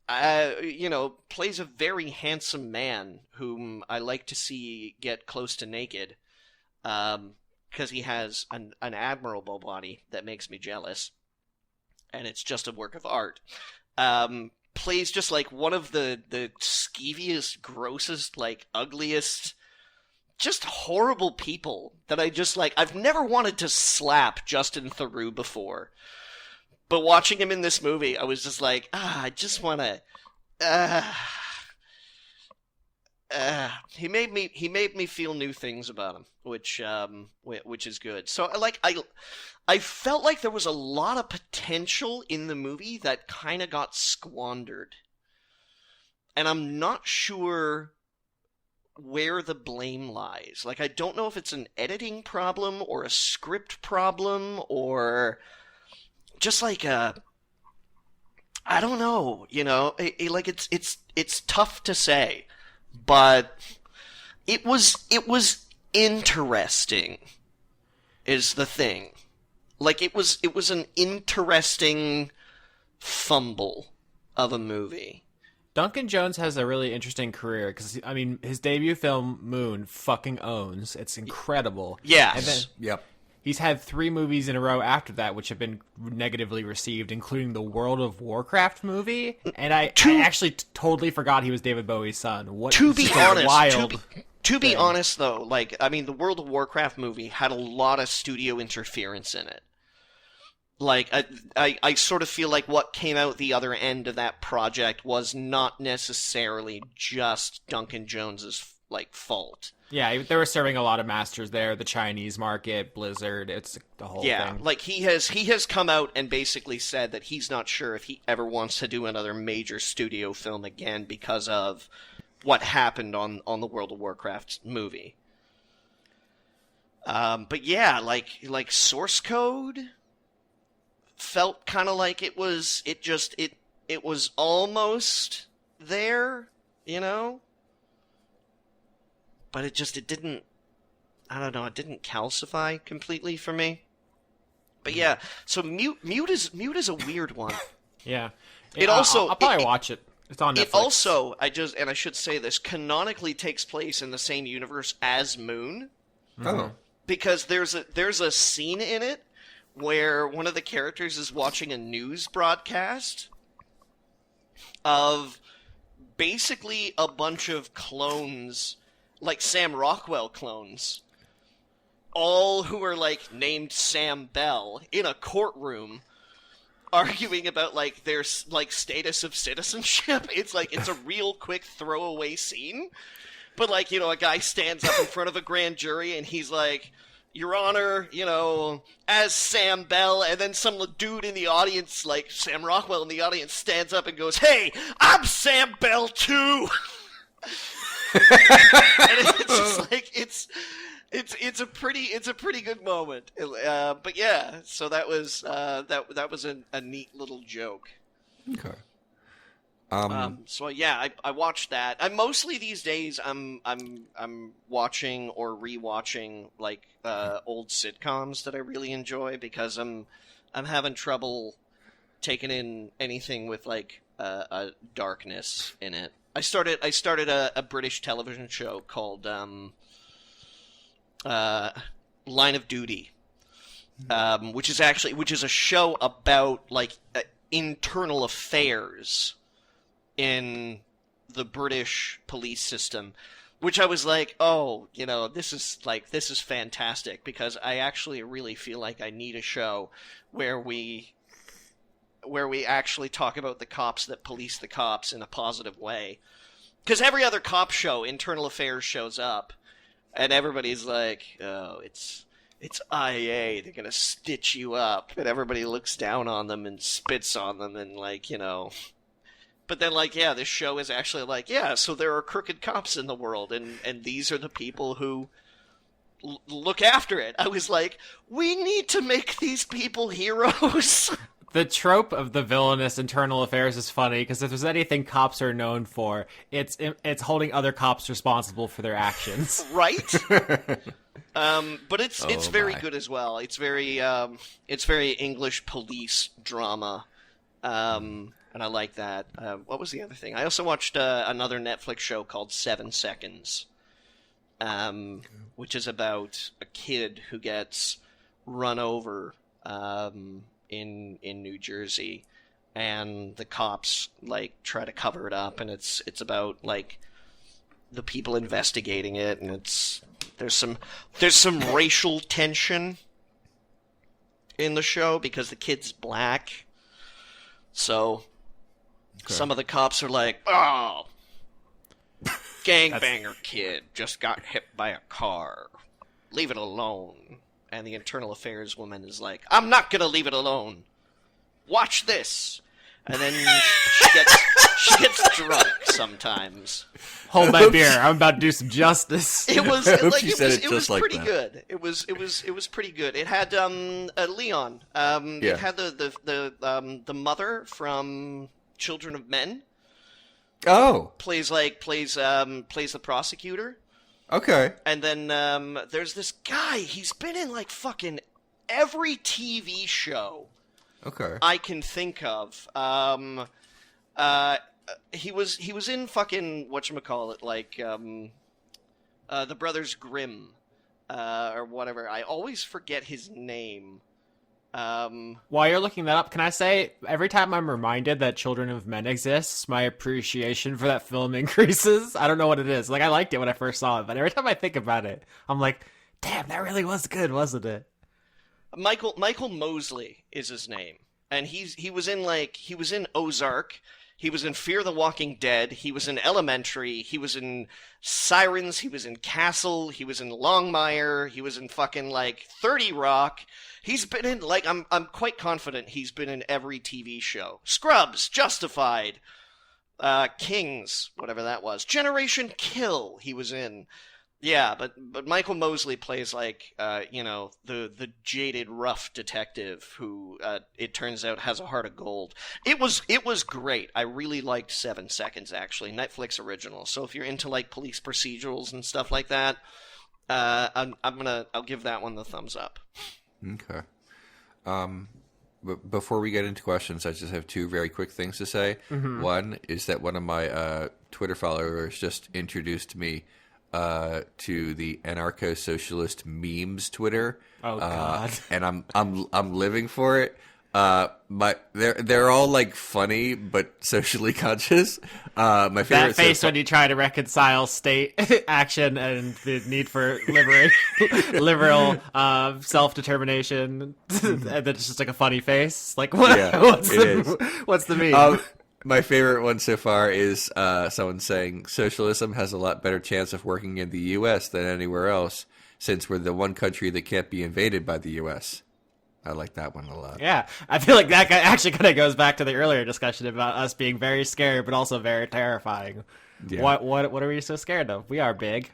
plays a very handsome man whom I like to see get close to naked, because he has an admirable body that makes me jealous, and it's just a work of art. Plays just like one of the skeeviest, grossest, like ugliest, just horrible people that I just like. I've never wanted to slap Justin Theroux before, but watching him in this movie, I was just like, I just want to. He made me feel new things about him, which is good. So I felt like there was a lot of potential in the movie that kind of got squandered, and I'm not sure where the blame lies. Like, I don't know if it's an editing problem or a script problem or just like I don't know, like it's tough to say, but it was interesting is the thing. Like it was an interesting fumble of a movie. Duncan Jones has a really interesting career because, I mean, his debut film, Moon, fucking owns. It's incredible. Yes. And then Yep. he's had 3 movies in a row after that, which have been negatively received, including the World of Warcraft movie. And I actually totally forgot he was David Bowie's son. To be honest, to be thing. honest, though, like, I mean, the World of Warcraft movie had a lot of studio interference in it. Like, I sort of feel like what came out the other end of that project was not necessarily just Duncan Jones's, like, fault. Yeah, they were serving a lot of masters there, the Chinese market, Blizzard, it's the whole thing. Yeah, like, he has come out and basically said that he's not sure if he ever wants to do another major studio film again because of what happened on the World of Warcraft movie. But yeah, like source code felt kind of like it was almost there, but it didn't, I don't know, it didn't calcify completely for me. But yeah, so mute is a weird one. Yeah. It also I'll probably watch it. It's on Netflix. It also, I should say this, canonically takes place in the same universe as Moon. Oh. Because there's a scene in it where one of the characters is watching a news broadcast of basically a bunch of clones, like Sam Rockwell clones, all who are, like, named Sam Bell, in a courtroom, arguing about, like, their, like, status of citizenship. It's a real quick throwaway scene. But, like, a guy stands up in front of a grand jury and he's like, Your Honor, as Sam Bell, and then some dude in the audience, like Sam Rockwell in the audience, stands up and goes, "Hey, I'm Sam Bell too!" And it's just like, it's a pretty good moment. But yeah, so that was a neat little joke. Okay. So yeah, I watched that. I mostly these days I'm watching or rewatching like old sitcoms that I really enjoy because I'm having trouble taking in anything with like a darkness in it. I started a British television show called Line of Duty, which is a show about like internal affairs in the British police system, which I was like, oh, this is fantastic because I actually really feel like I need a show where we actually talk about the cops that police the cops in a positive way. Because every other cop show, internal affairs shows up, and everybody's like, oh, it's IA, they're gonna stitch you up, and everybody looks down on them and spits on them and like, But then, like, yeah, this show is actually like, yeah, so there are crooked cops in the world, and these are the people who look after it. I was like, we need to make these people heroes. The trope of the villainous internal affairs is funny, because if there's anything cops are known for, it's holding other cops responsible for their actions. Right? But it's very good as well. It's very English police drama. And I like that. What was the other thing? I also watched another Netflix show called 7 Seconds, which is about a kid who gets run over in New Jersey, and the cops like try to cover it up, and it's about like the people investigating it, and there's some racial tension in the show because the kid's black, so. Okay. Some of the cops are like, oh, gangbanger kid just got hit by a car. Leave it alone. And the internal affairs woman is like, I'm not going to leave it alone. Watch this. and then she gets drunk sometimes. Hold my beer. I'm about to do some justice. It was pretty that. good. It was pretty good. It had Leon. It had the mother from Children of Men. Oh, plays the prosecutor. okay. And then there's this guy. He's been in like fucking every TV show. Okay. I can think of. He was in fucking whatchamacallit, like the Brothers Grimm, or whatever. I always forget his name. While you're looking that up, can I say, every time I'm reminded that Children of Men exists, my appreciation for that film increases. I don't know what it is. Like, I liked it when I first saw it, but every time I think about it, I'm like, damn, that really was good, wasn't it? Michael Mosley is his name, and he was in Ozark. He was in Fear the Walking Dead. He was in Elementary. He was in Sirens. He was in Castle. He was in Longmire. He was in fucking like 30 Rock. He's been in like I'm quite confident he's been in every TV show. Scrubs, Justified, Kings, whatever that was. Generation Kill. He was in. Yeah, but Michael Mosley plays like the jaded, rough detective who it turns out has a heart of gold. It was great. I really liked 7 Seconds actually, Netflix original. So if you're into like police procedurals and stuff like that, I'll give that one the thumbs up. Okay. But before we get into questions, I just have 2 very quick things to say. Mm-hmm. One is that one of my Twitter followers just introduced me to the anarcho-socialist memes Twitter. Oh God! And I'm living for it. They're all like funny but socially conscious. My favorite that face when you try to reconcile state action and the need for liberal self-determination, and then it's just like a funny face. Like what? Yeah, what's the meme? My favorite one so far is someone saying socialism has a lot better chance of working in the U.S. than anywhere else, since we're the one country that can't be invaded by the U.S. I like that one a lot. Yeah, I feel like that actually kind of goes back to the earlier discussion about us being very scared, but also very terrifying. Yeah. What are we so scared of? We are big.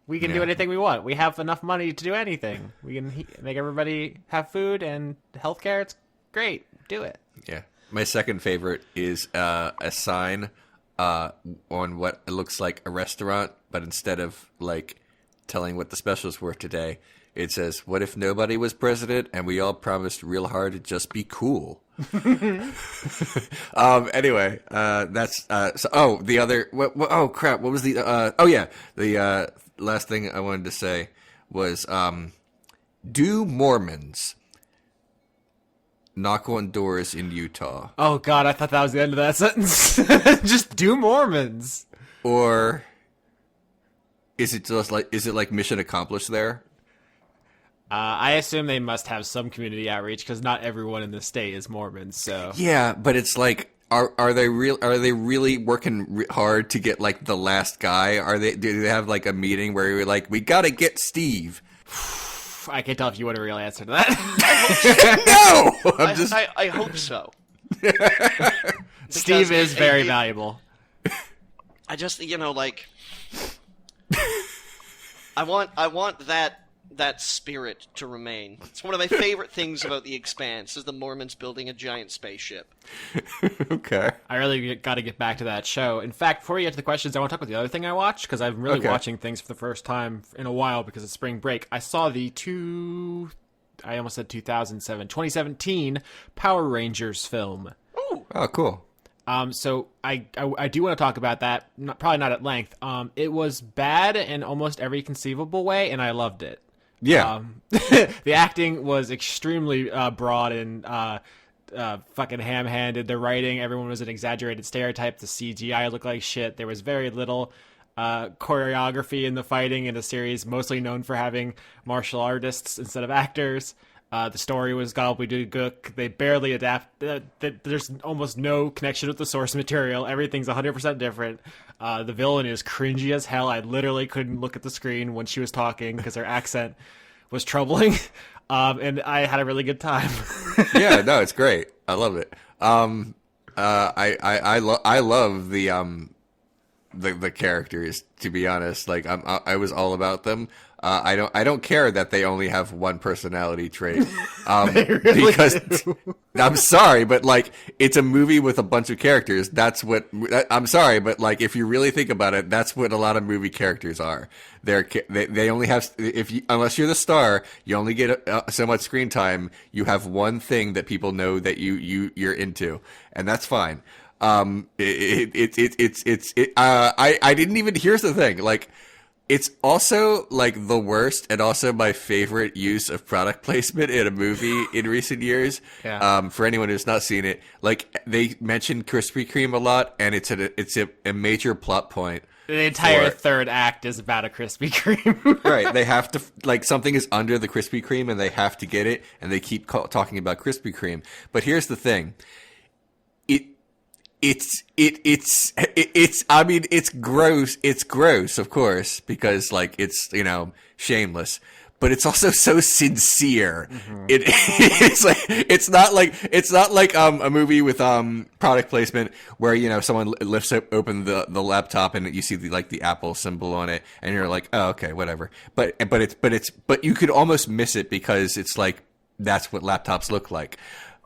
We can do anything we want. We have enough money to do anything. We can make everybody have food and healthcare. It's great. Do it. Yeah. My second favorite is a sign on what looks like a restaurant, but instead of like telling what the specials were today, it says, "What if nobody was president and we all promised real hard to just be cool?" Anyway, that's so. Oh, the other. Oh crap! What was the? The last thing I wanted to say was, do Mormons knock on doors in Utah? Oh God, I thought that was the end of that sentence. Just do Mormons. Or is it like mission accomplished there? I assume they must have some community outreach because not everyone in the state is Mormon. So yeah, but it's like, are they really working hard to get like the last guy? Do they have like a meeting where you're like, we got to get Steve? I can't tell if you want a real answer to that. No, I hope so. Steve is very valuable. I just like I want that spirit to remain. It's one of my favorite things about The Expanse is the Mormons building a giant spaceship. Okay. I really got to get back to that show. In fact, before we get to the questions, I want to talk about the other thing I watched, because I'm really watching things for the first time in a while because it's spring break. I saw the 2017 Power Rangers film. Ooh. Oh, cool. So I do want to talk about that, probably not at length. It was bad in almost every conceivable way, and I loved it. Yeah. The acting was extremely broad and fucking ham-handed. The writing, everyone was an exaggerated stereotype. The CGI looked like shit. There was very little choreography in the fighting in a series mostly known for having martial artists instead of actors. The story was gobbledygook. They barely adapt. There's almost no connection with the source material. Everything's 100% different. The villain is cringy as hell. I literally couldn't look at the screen when she was talking because her accent was troubling. And I had a really good time. Yeah, no, it's great. I love it. I love the characters, to be honest. Like I was all about them. I don't care that they only have one personality trait. Really because do. I'm sorry, but like it's a movie with a bunch of characters. That's what I'm sorry, but like if you really think about it, that's what a lot of movie characters are. They only have unless you're the star, you only get so much screen time. You have one thing that people know that you're into, and that's fine. I didn't even. Here's the thing, like. It's also like the worst and also my favorite use of product placement in a movie in recent years. Yeah. For anyone who's not seen it, like they mention Krispy Kreme a lot, and it's a major plot point. The entire third act is about a Krispy Kreme. Right. They have to, like, something is under the Krispy Kreme and they have to get it, and they keep talking about Krispy Kreme. But here's the thing. I mean, it's gross. It's gross, of course, because like it's, shameless, but it's also so sincere. Mm-hmm. It's not like a movie with product placement where someone lifts open the laptop and you see the Apple symbol on it and you're like, oh, okay, whatever. But you could almost miss it because it's like that's what laptops look like.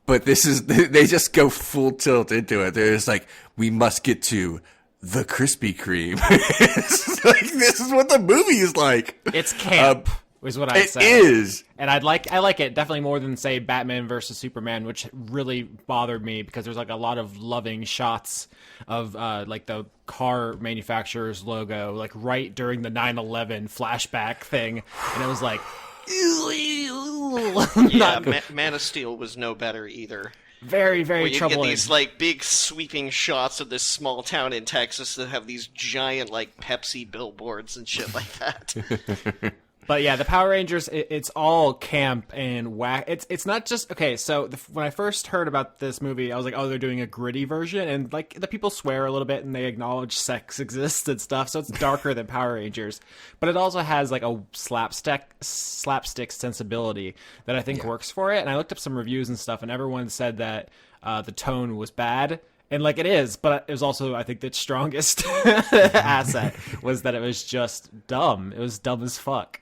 But they just go full tilt into it. They're just like, we must get to the Krispy Kreme. It's like, this is what the movie is like. It's camp, is what I'd say. It is. And I like it definitely more than, say, Batman versus Superman, which really bothered me because there's like a lot of loving shots of like the car manufacturer's logo, like right during the 9/11 flashback thing. And it was like, yeah, Man of Steel was no better either. Very, very where you troubling. Get these like big sweeping shots of this small town in Texas that have these giant like Pepsi billboards and shit like that. But yeah, the Power Rangers, it's all camp and whack. It's not just okay. So when I first heard about this movie, I was like, oh, they're doing a gritty version, and like the people swear a little bit and they acknowledge sex exists and stuff. So it's darker than Power Rangers, but it also has like a slapstick sensibility that I think works for it. And I looked up some reviews and stuff, and everyone said that the tone was bad. And like it is, but it was also, I think, the strongest asset was that it was just dumb. It was dumb as fuck.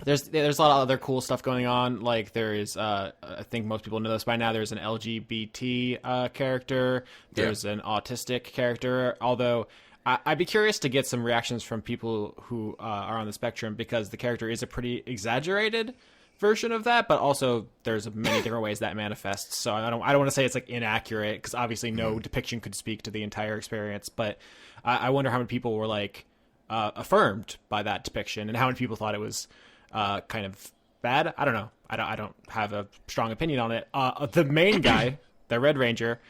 There's a lot of other cool stuff going on. Like there is, I think most people know this by now. There's an LGBT character. There's an autistic character. Although I'd be curious to get some reactions from people who are on the spectrum, because the character is a pretty exaggerated version of that, but also there's many different ways that manifests. So I don't want to say it's like inaccurate, because obviously no depiction could speak to the entire experience. But I wonder how many people were like affirmed by that depiction, and how many people thought it was kind of bad. I don't know. I don't have a strong opinion on it. The main guy, the Red Ranger,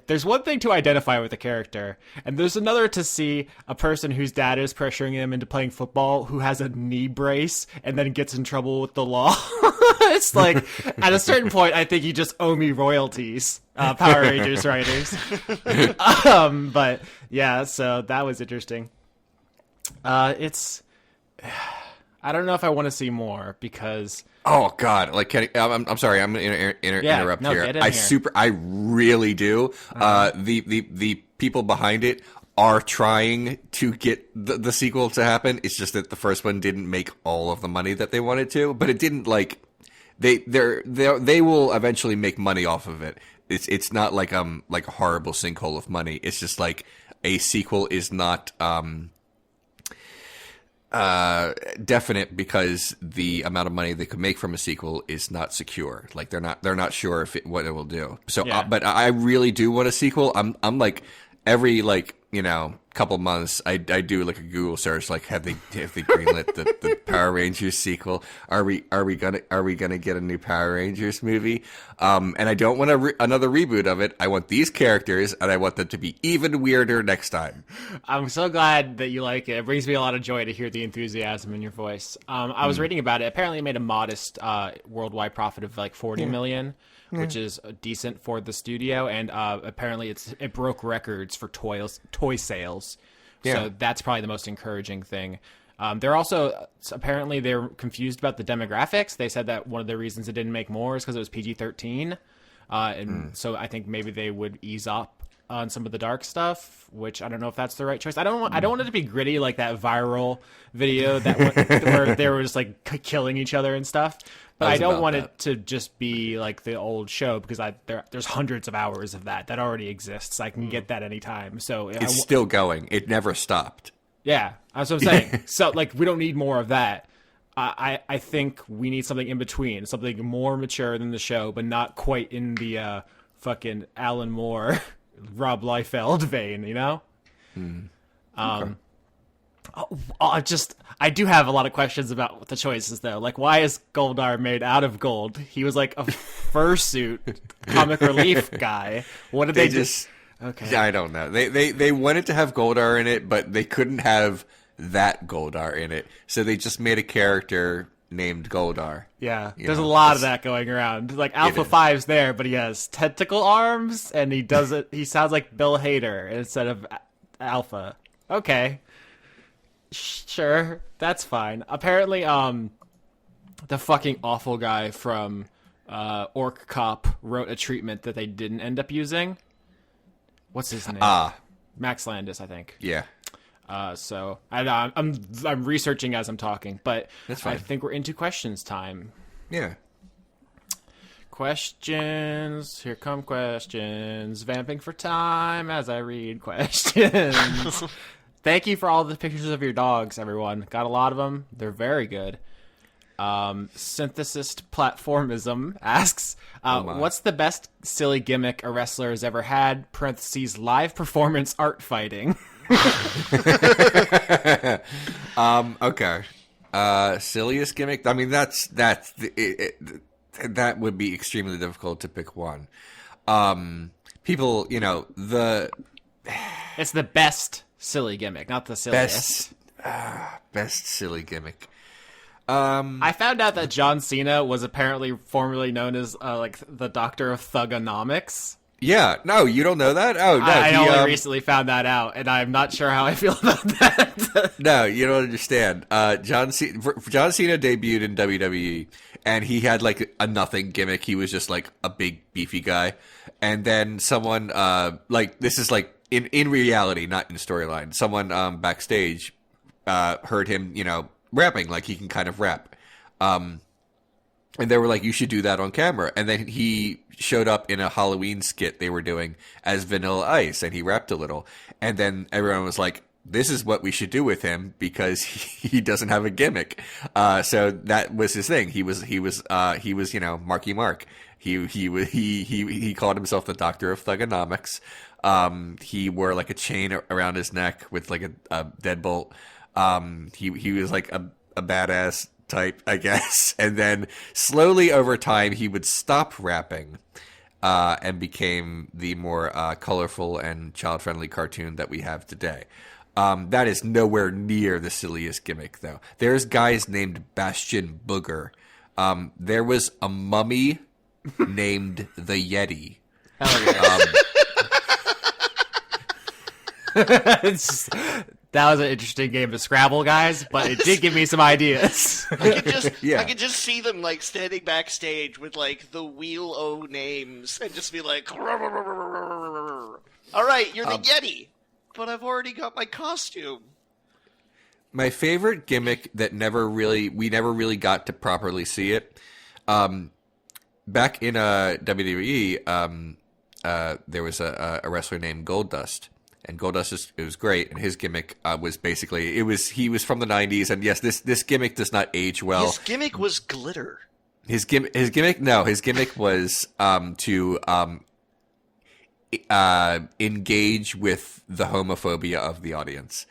there's one thing to identify with the character, and there's another to see a person whose dad is pressuring him into playing football who has a knee brace and then gets in trouble with the law. It's like, at a certain point, I think you just owe me royalties, Power Rangers writers. But yeah, so that was interesting. It's, I don't know if I want to see more, because oh God! Like, I'm sorry. I'm gonna interrupt here. I really do. The people behind it are trying to get the sequel to happen. It's just that the first one didn't make all of the money that they wanted to, but it didn't like they will eventually make money off of it. It's not like a horrible sinkhole of money. It's just like a sequel is not definite, because the amount of money they could make from a sequel is not secure. Like they're not sure what it will do. So, but I really do want a sequel. I'm like every couple months I do like a Google search, like have they greenlit the Power Rangers sequel? Are we gonna get a new Power Rangers movie? And I don't want another reboot of it. I want these characters, and I want them to be even weirder next time. I'm so glad that you like it. It brings me a lot of joy to hear the enthusiasm in your voice. I was reading about it. Apparently it made a modest worldwide profit of like 40 million. Which is decent for the studio, and apparently it broke records for toy sales. So that's probably the most encouraging thing. They're also apparently they're confused about the demographics. They said that one of the reasons it didn't make more is because it was PG-13, And so I think maybe they would ease up on some of the dark stuff, which I don't know if that's the right choice. I don't want it to be gritty like that viral video where they were just like killing each other and stuff. But I don't want it to just be like the old show, because there's hundreds of hours of that already exists. I can get that anytime. So it's still going. It never stopped. Yeah, that's what I'm saying. So like, we don't need more of that. I think we need something in between, something more mature than the show, but not quite in the fucking Alan Moore, Rob Liefeld vein, you know? Okay. I do have a lot of questions about the choices, though. Like, why is Goldar made out of gold? He was like a fursuit comic relief guy. What did they just? Okay, I don't know. They wanted to have Goldar in it, but they couldn't have that Goldar in it, so they just made a character named Goldar. Yeah, there's a lot of that going around. Like Alpha 5's there, but he has tentacle arms, and he does it. He sounds like Bill Hader instead of Alpha. Okay, sure, that's fine. Apparently, the fucking awful guy from Orc Cop wrote a treatment that they didn't end up using. What's his name? Max Landis, I think. Yeah. So I'm researching as I'm talking, but that's fine. I think we're into questions time. Yeah. Questions. Here come questions. Vamping for time as I read questions. Thank you for all the pictures of your dogs, everyone. Got a lot of them. They're very good. Synthesist Platformism asks, what's the best silly gimmick a wrestler has ever had? Parentheses, live performance art fighting. Okay. Silliest gimmick. I mean, that would be extremely difficult to pick one. People, it's the best silly gimmick, not the silliest. Best silly gimmick. I found out that John Cena was apparently formerly known as like the Doctor of Thugonomics. Yeah, no, you don't know that? Oh, no. I only recently found that out, and I'm not sure how I feel about that. No, you don't understand. John Cena debuted in WWE, and he had like a nothing gimmick. He was just like a big beefy guy, and then someone this is like in reality, not in storyline. Someone backstage heard him, rapping, like he can kind of rap. And they were like, you should do that on camera. And then he showed up in a Halloween skit they were doing as Vanilla Ice, and he rapped a little. And then everyone was like, this is what we should do with him, because he doesn't have a gimmick. So that was his thing. He was Marky Mark. He called himself the Doctor of Thugonomics. He wore like a chain around his neck with like a deadbolt. He was like a badass type, I guess. And then slowly over time, he would stop rapping and became the more colorful and child-friendly cartoon that we have today. That is nowhere near the silliest gimmick, though. There's guys named Bastion Booger. There was a mummy named the Yeti. Hell yeah. That was an interesting game of Scrabble, guys, but it did give me some ideas. I could just see them like standing backstage with like the Wheel O names and just be like, all right, you're the Yeti, but I've already got my costume. My favorite gimmick that we never really got to properly see it. Back in WWE, there was a wrestler named Goldust. And Goldust was great, and his gimmick was basically he was from the 90s, and yes, this gimmick does not age well. His gimmick was glitter. His gimmick was to engage with the homophobia of the audience,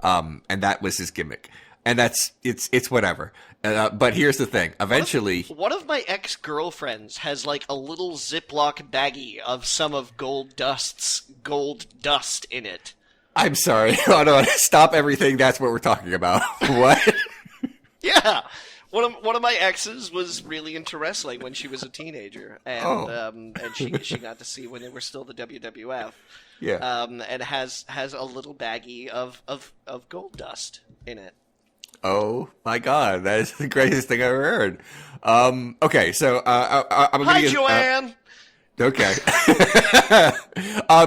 and that was his gimmick. And it's whatever. But here's the thing. Eventually, one of my ex-girlfriends has like a little Ziploc baggie of some of Goldust's gold dust in it. I'm sorry. Hold on. Stop everything. That's what we're talking about. What? Yeah. One of my exes was really into wrestling when she was a teenager, and she got to see when they were still the WWF. Yeah. And has a little baggie of gold dust in it. Oh my God, that is the greatest thing I've ever heard. Okay, so I'm Hi, Joanne. Okay.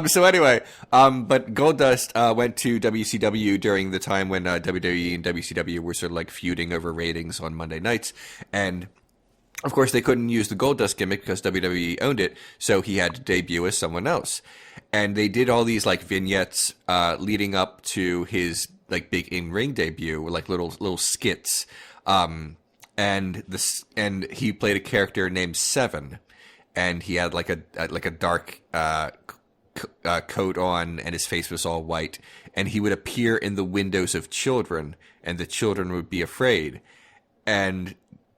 So anyway, but Goldust went to WCW during the time when WWE and WCW were sort of like feuding over ratings on Monday nights, and of course they couldn't use the Goldust gimmick because WWE owned it, so he had to debut as someone else. And they did all these like vignettes leading up to his like big in-ring debut, like little skits. And he played a character named Seven. And he had like a dark coat on, and his face was all white. And he would appear in the windows of children, and the children would be afraid. And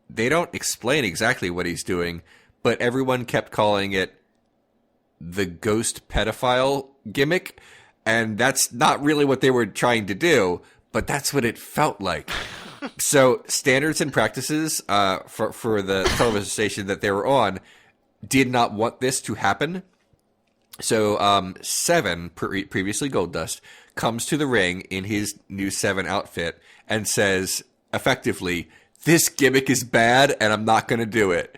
they don't explain exactly what he's doing, but everyone kept calling it the ghost pedophile gimmick. And that's not really what they were trying to do, but that's what it felt like. So standards and practices for the television station that they were on did not want this to happen. So Seven, previously Goldust, comes to the ring in his new Seven outfit and says, effectively, this gimmick is bad and I'm not going to do it.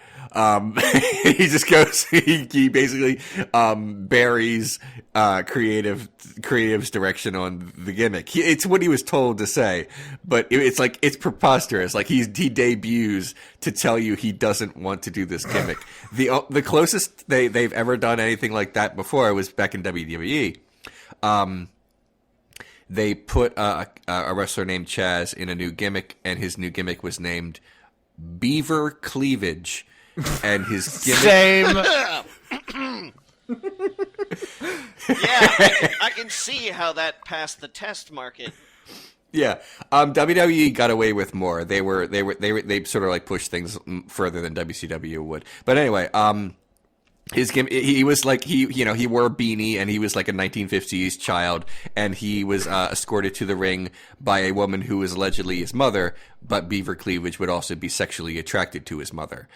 He just goes, he basically buries creative's direction on the gimmick. It's what he was told to say, but it's like, it's preposterous. Like he debuts to tell you he doesn't want to do this gimmick. The closest they've ever done anything like that before was back in WWE. They put a wrestler named Chaz in a new gimmick, and his new gimmick was named Beaver Cleavage. And his gimmick... Same. Yeah, I can see how that passed the test market. Yeah, WWE got away with more. They sort of like pushed things further than WCW would. But anyway, his gimmick, he was like he wore a beanie, and he was like a 1950s child, and he was escorted to the ring by a woman who was allegedly his mother, but Beaver Cleavage would also be sexually attracted to his mother.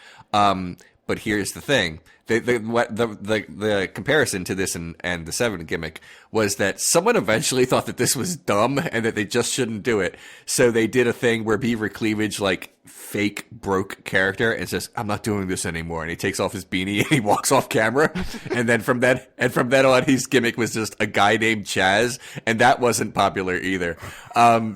But here's the thing: the comparison to this and the Seven gimmick was that someone eventually thought that this was dumb and that they just shouldn't do it. So they did a thing where Beaver Cleavage like fake broke character and says, "I'm not doing this anymore," and he takes off his beanie and he walks off camera. And then from then on, his gimmick was just a guy named Chaz, and that wasn't popular either.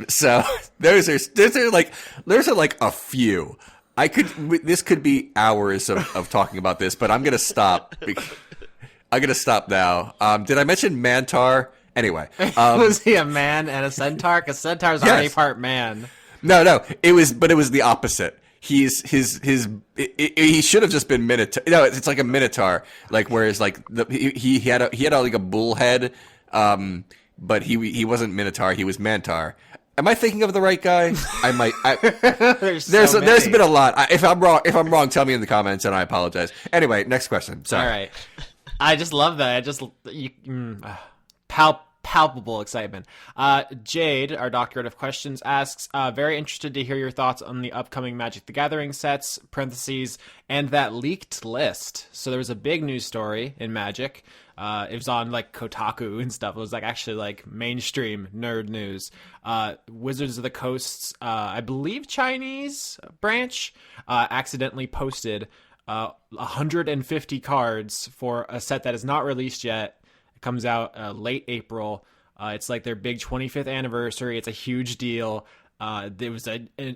So those are like a few. This could be hours of talking about this, but I'm going to stop. I'm going to stop now. Did I mention Mantar? Anyway. Was he a man and a centaur? Because centaur's already part man. No. It was the opposite. He should have just been Minotaur. No, it's like a Minotaur. Like, whereas like he had like a bull head, but he wasn't Minotaur. He was Mantar. Am I thinking of the right guy? I might. There's been a lot. If I'm wrong, tell me in the comments, and I apologize. Anyway, next question. Sorry. All right. I just love that. Palpable excitement. Jade, our doctorate of questions, asks, very interested to hear your thoughts on the upcoming Magic the Gathering sets, parentheses, and that leaked list. So there was a big news story in Magic. It was on like Kotaku and stuff. It was like actually like mainstream nerd news. Wizards of the Coast's, I believe Chinese branch, accidentally posted 150 cards for a set that is not released yet. It comes out late April. It's like their big 25th anniversary. It's a huge deal. There was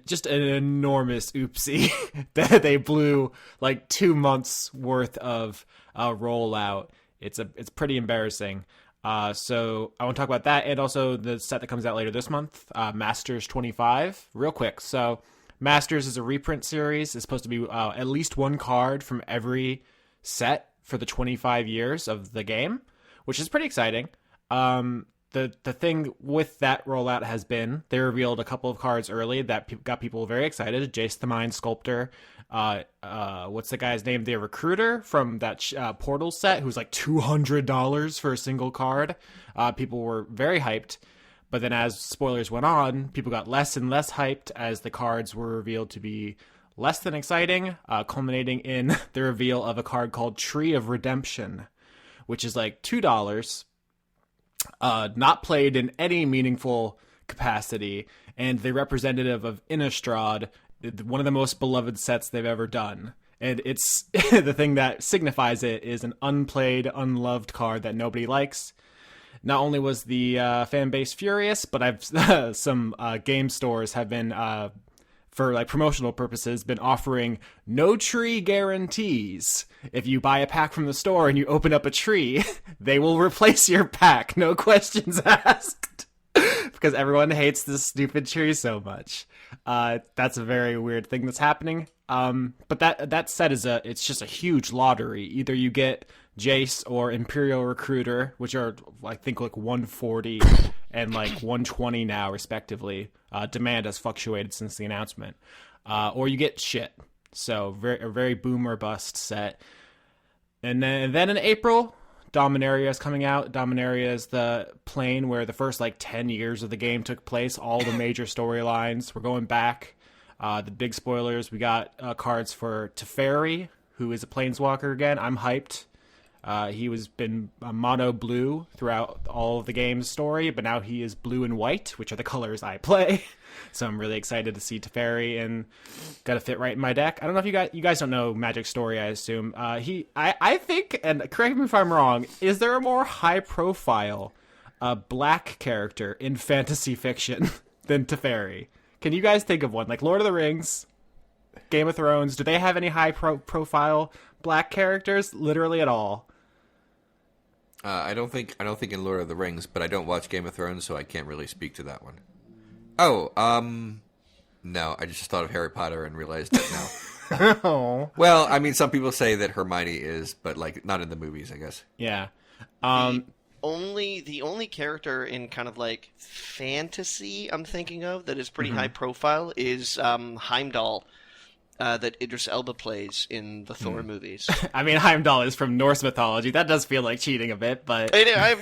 just an enormous oopsie that they blew like 2 months worth of rollout. It's pretty embarrassing. So I want to talk about that, and also the set that comes out later this month, Masters 25. Real quick. So Masters is a reprint series. It's supposed to be at least one card from every set for the 25 years of the game, which is pretty exciting. The thing with that rollout has been they revealed a couple of cards early that got people very excited. Jace the Mind Sculptor. What's the guy's name? The Recruiter from that Portal set, who's like $200 for a single card. People were very hyped. But then as spoilers went on, people got less and less hyped as the cards were revealed to be less than exciting, culminating in the reveal of a card called Tree of Redemption, which is like $2. Not played in any meaningful capacity, and the representative of Innistrad, one of the most beloved sets they've ever done. And it's the thing that signifies it is an unplayed, unloved card that nobody likes. Not only was the fan base furious, but I've some game stores have been, for like promotional purposes, been offering no tree guarantees. If you buy a pack from the store and you open up a tree, they will replace your pack, no questions asked, because everyone hates this stupid tree so much. That's a very weird thing that's happening. But that said, it's just a huge lottery. Either you get Jace or Imperial Recruiter, which are, I think, like 140 and like 120 now, respectively. Demand has fluctuated since the announcement. Or you get shit. So a very boom or bust set. And then in April, Dominaria is coming out. Dominaria is the plane where the first like 10 years of the game took place. All the major storylines. We're going back. The big spoilers, we got cards for Teferi, who is a planeswalker again. I'm hyped. He was been mono blue throughout all of the game's story, but now he is blue and white, which are the colors I play. So I'm really excited to see Teferi, and gotta fit right in my deck. I don't know if you guys don't know Magic's story, I assume. I think, and correct me if I'm wrong, is there a more high profile black character in fantasy fiction than Teferi? Can you guys think of one? Like Lord of the Rings, Game of Thrones, do they have any high profile black characters literally at all? I don't think in Lord of the Rings, but I don't watch Game of Thrones, so I can't really speak to that one. Oh, no, I just thought of Harry Potter and realized that now. Oh. Well, I mean, some people say that Hermione is, but like not in the movies, I guess. Yeah. The only character in kind of like fantasy I'm thinking of that is pretty high profile is Heimdall, that Idris Elba plays in the Thor movies. I mean, Heimdall is from Norse mythology. That does feel like cheating a bit, but I'm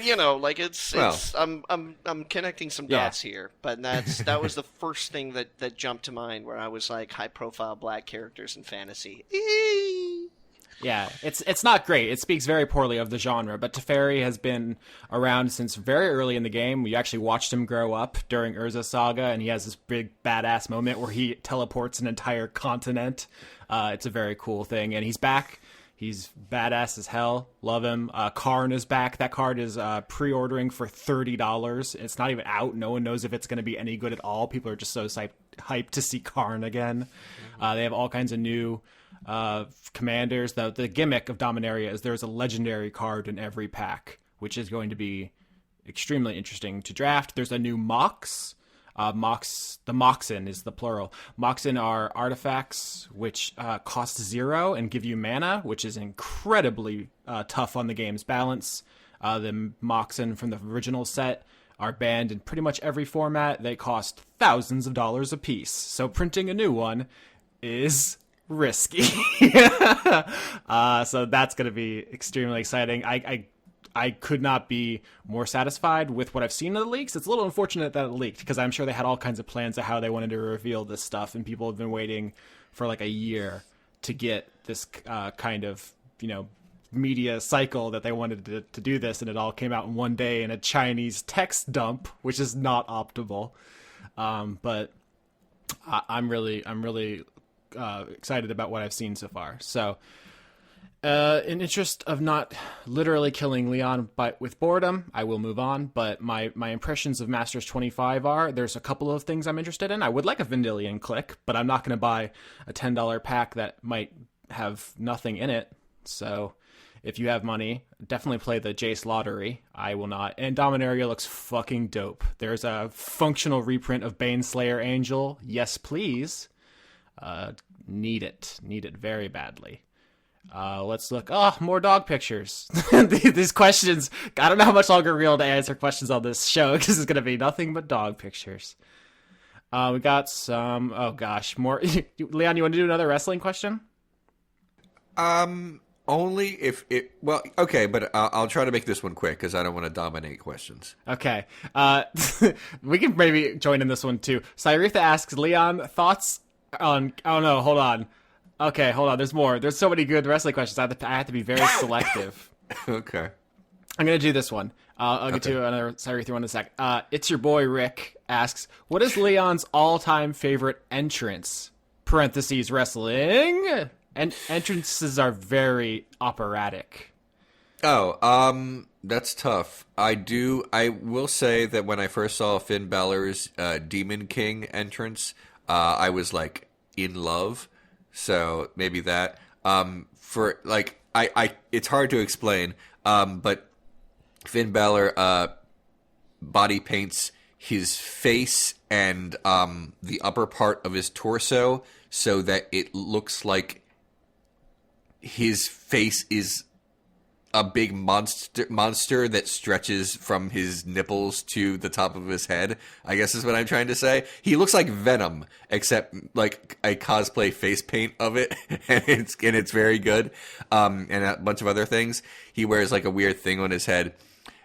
connecting some dots here. But that was the first thing that jumped to mind where I was like, high profile black characters in fantasy. Yeah, it's not great. It speaks very poorly of the genre, but Teferi has been around since very early in the game. We actually watched him grow up during Urza Saga, and he has this big badass moment where he teleports an entire continent. It's a very cool thing, and he's back. He's badass as hell. Love him. Karn is back. That card is pre-ordering for $30. It's not even out. No one knows if it's going to be any good at all. People are just so hyped to see Karn again. They have all kinds of new commanders. The gimmick of Dominaria is there's a legendary card in every pack, which is going to be extremely interesting to draft. There's a new Mox. The Moxen is the plural. Moxen are artifacts which cost 0 and give you mana, which is incredibly tough on the game's balance. The Moxen from the original set are banned in pretty much every format. They cost thousands of dollars a piece. So printing a new one is risky. So that's going to be extremely exciting. I could not be more satisfied with what I've seen of the leaks. It's a little unfortunate that it leaked because I'm sure they had all kinds of plans of how they wanted to reveal this stuff, and people have been waiting for like a year to get this kind of, media cycle that they wanted to do this, and it all came out in one day in a Chinese text dump, which is not optimal. But I'm really excited about what I've seen so far. So, in interest of not literally killing Leon with boredom, I will move on. But my impressions of Masters 25 are, there's a couple of things I'm interested in. I would like a Vendilion Click, but I'm not going to buy a $10 pack that might have nothing in it. So if you have money, definitely play the Jace Lottery. I will not. And Dominaria looks fucking dope. There's a functional reprint of Baneslayer Angel. Yes, please. Need it very badly. Let's look. Oh, more dog pictures. These questions, I don't know how much longer we're able to answer questions on this show because it's going to be nothing but dog pictures. We got some, oh gosh, more. Leon, you want to do another wrestling question? Only if it, well, okay, but I'll try to make this one quick because I don't want to dominate questions. Okay. We can maybe join in this one too. Cyretha asks, Leon, thoughts on, oh no, hold on. Okay, hold on. There's more. There's so many good wrestling questions. I have to be very selective. Okay. I'm going to do this one. I'll get to another Cyretha one in a sec. It's your boy Rick asks, what is Leon's all-time favorite entrance? Parentheses, wrestling. And entrances are very operatic. Oh, that's tough. I will say that when I first saw Finn Balor's Demon King entrance, I was like in love. So maybe that. For like, it's hard to explain. But Finn Balor body paints his face and the upper part of his torso so that it looks like his face is a big monster that stretches from his nipples to the top of his head, I guess is what I'm trying to say. He looks like Venom, except like a cosplay face paint of it, and it's very good. And a bunch of other things. He wears like a weird thing on his head,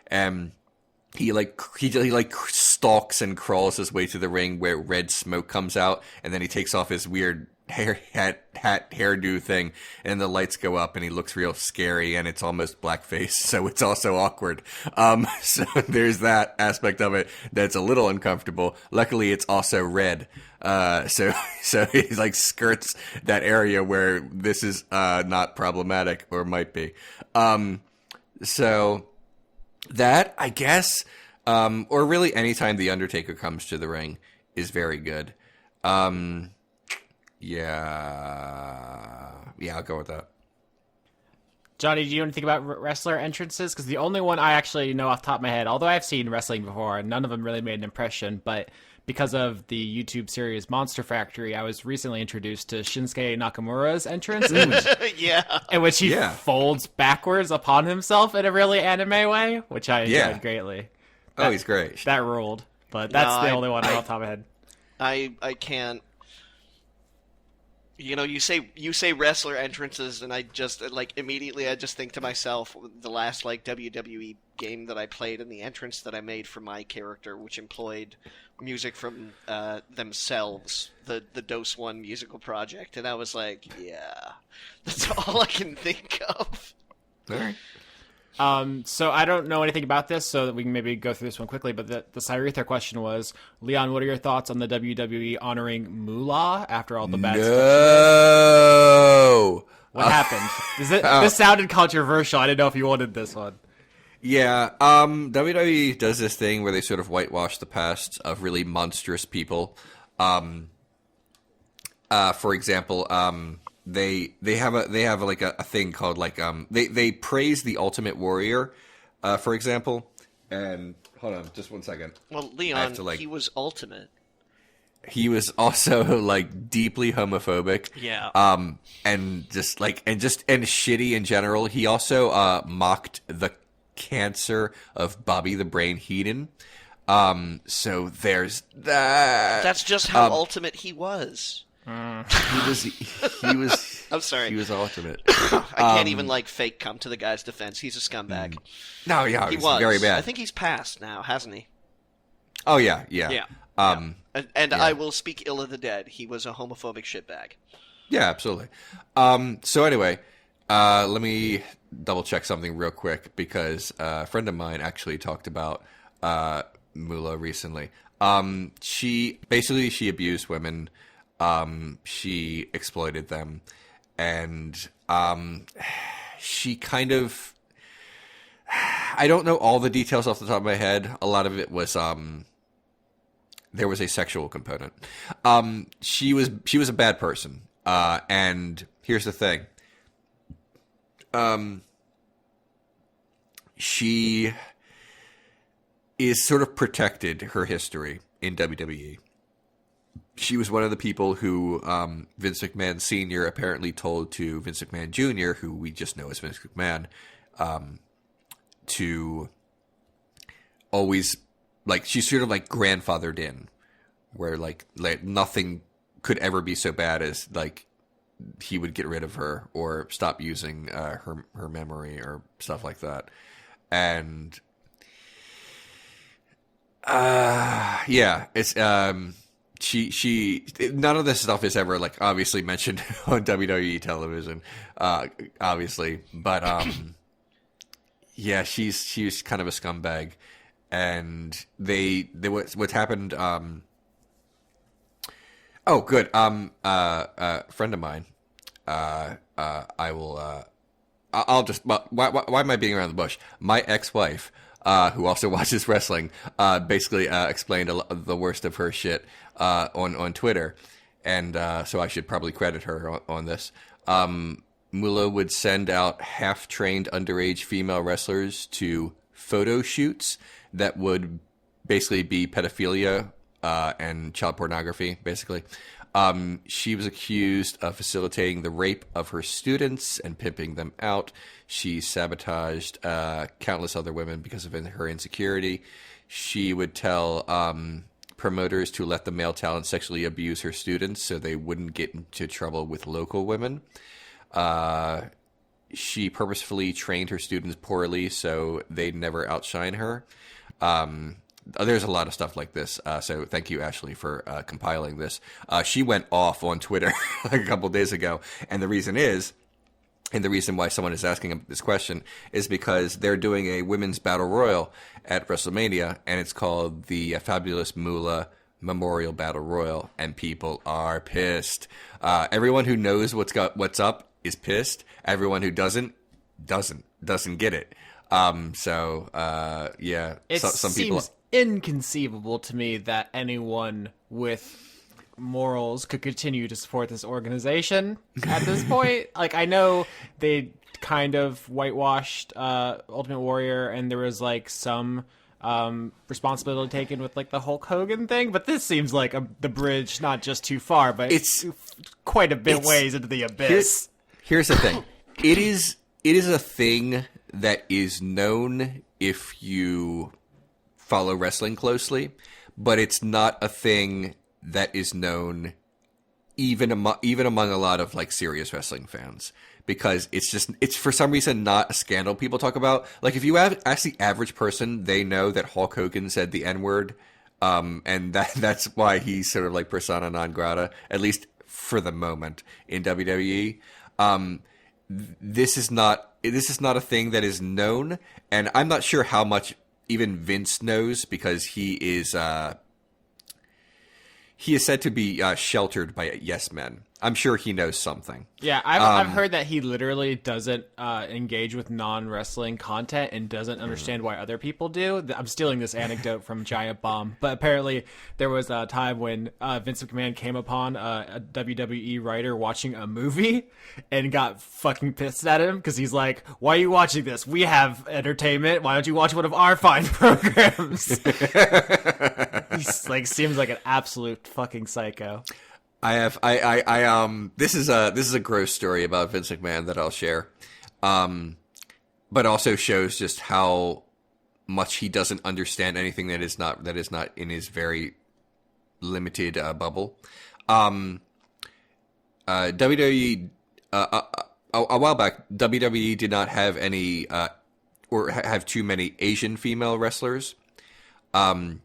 and he stalks and crawls his way to the ring where red smoke comes out, and then he takes off his weird hairdo thing, and the lights go up, and he looks real scary, and it's almost blackface, so it's also awkward. So there's that aspect of it that's a little uncomfortable. Luckily, it's also red, so he like skirts that area where this is not problematic, or might be. So that, I guess, or really anytime the Undertaker comes to the ring is very good. Yeah, I'll go with that. Johnny, do you know anything about wrestler entrances? Because the only one I actually know off the top of my head, although I've seen wrestling before, and none of them really made an impression, but because of the YouTube series Monster Factory, I was recently introduced to Shinsuke Nakamura's entrance, in which he folds backwards upon himself in a really anime way, which I enjoyed greatly. He's great. That ruled, but that's the only one off the top of my head. I can't. You know, you say wrestler entrances, and I just like immediately I just think to myself, the last like WWE game that I played and the entrance that I made for my character, which employed music from themselves, the Dose One musical project, and I was like, yeah, that's all I can think of. All right. So I don't know anything about this, so that we can maybe go through this one quickly. But the Cyretha question was, Leon, what are your thoughts on the WWE honoring Moolah after all the bad stuff? No. What happened? This sounded controversial. I didn't know if you wanted this one. Yeah. WWE does this thing where they sort of whitewash the past of really monstrous people. For example, They have a thing called they praise the Ultimate Warrior, for example. And hold on, just 1 second. Well, Leon, he was ultimate. He was also like deeply homophobic. Yeah. And shitty in general. He also mocked the cancer of Bobby the Brain Heenan. So there's that. That's just how ultimate he was. He was. I'm sorry. He was ultimate. I can't even fake come to the guy's defense. He's a scumbag. No, yeah, he was very bad. I think he's passed now, hasn't he? Oh yeah. And I will speak ill of the dead. He was a homophobic shitbag. Yeah, absolutely. So anyway, let me double check something real quick because a friend of mine actually talked about Moolah recently. She abused women. She exploited them, and she kind of, I don't know all the details off the top of my head. A lot of it was there was a sexual component. She was a bad person, and here's the thing. She is sort of protected, her history in WWE. She was one of the people who Vince McMahon Sr. apparently told to Vince McMahon Jr., who we just know as Vince McMahon, to always, she's sort of grandfathered in, where nothing could ever be so bad as he would get rid of her or stop using her memory or stuff like that. And it's she none of this stuff is ever obviously mentioned on WWE television, obviously, but yeah, she's kind of a scumbag, and what happened. Oh, good. A friend of mine I will. I'll just. Why am I being around the bush? My ex-wife, who also watches wrestling, basically explained the worst of her shit on Twitter, and so I should probably credit her on this. Moolah would send out half-trained underage female wrestlers to photo shoots that would basically be pedophilia and child pornography, basically. She was accused of facilitating the rape of her students and pimping them out. She sabotaged countless other women because of her insecurity. She would tell promoters to let the male talent sexually abuse her students so they wouldn't get into trouble with local women. She purposefully trained her students poorly so they'd never outshine her. There's a lot of stuff like this, so thank you, Ashley, for compiling this. She went off on Twitter like a couple of days ago, and the reason why someone is asking this question is because they're doing a women's battle royal at WrestleMania, and it's called the Fabulous Moolah Memorial Battle Royal, and people are pissed. Everyone who knows what's up is pissed. Everyone who doesn't get it. Yeah, some people. Seems inconceivable to me that anyone with morals could continue to support this organization at this point. Like, I know they kind of whitewashed Ultimate Warrior, and there was like some responsibility taken with like the Hulk Hogan thing, but this seems like the bridge not just too far, but it's quite a bit ways into the abyss. Here's the thing. It is a thing that is known if you follow wrestling closely, but it's not a thing that is known even among a lot of like serious wrestling fans, because it's for some reason not a scandal people talk about. Like, if you ask the average person, they know that Hulk Hogan said the N-word, and that's why he's sort of like persona non grata, at least for the moment, in WWE. This is not a thing that is known, and I'm not sure how much even Vince knows, because he is said to be sheltered by yes men. I'm sure he knows something. Yeah, I've heard that he literally doesn't engage with non-wrestling content and doesn't understand why other people do. I'm stealing this anecdote from Giant Bomb, but apparently there was a time when Vince McMahon came upon a WWE writer watching a movie and got fucking pissed at him because he's like, "Why are you watching this? We have entertainment. Why don't you watch one of our fine programs?" He's like, seems like an absolute fucking psycho. This is a gross story about Vince McMahon that I'll share, but also shows just how much he doesn't understand anything that is not in his very limited bubble. WWE a while back, WWE did not have any or have too many Asian female wrestlers, and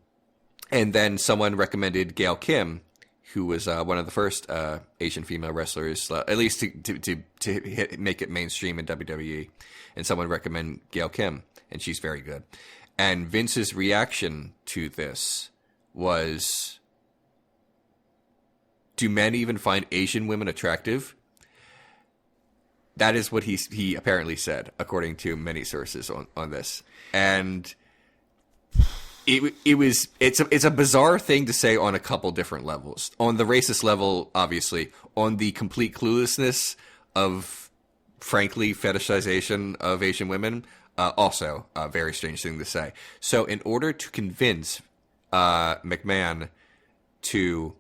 then someone recommended Gail Kim, who was one of the first Asian female wrestlers, at least to make it mainstream in WWE. And someone recommended Gail Kim, and she's very good. And Vince's reaction to this was, do men even find Asian women attractive? That is what he apparently said, according to many sources on this. And it's a bizarre thing to say on a couple different levels. On the racist level, obviously. On the complete cluelessness of, frankly, fetishization of Asian women, also a very strange thing to say. So in order to convince McMahon to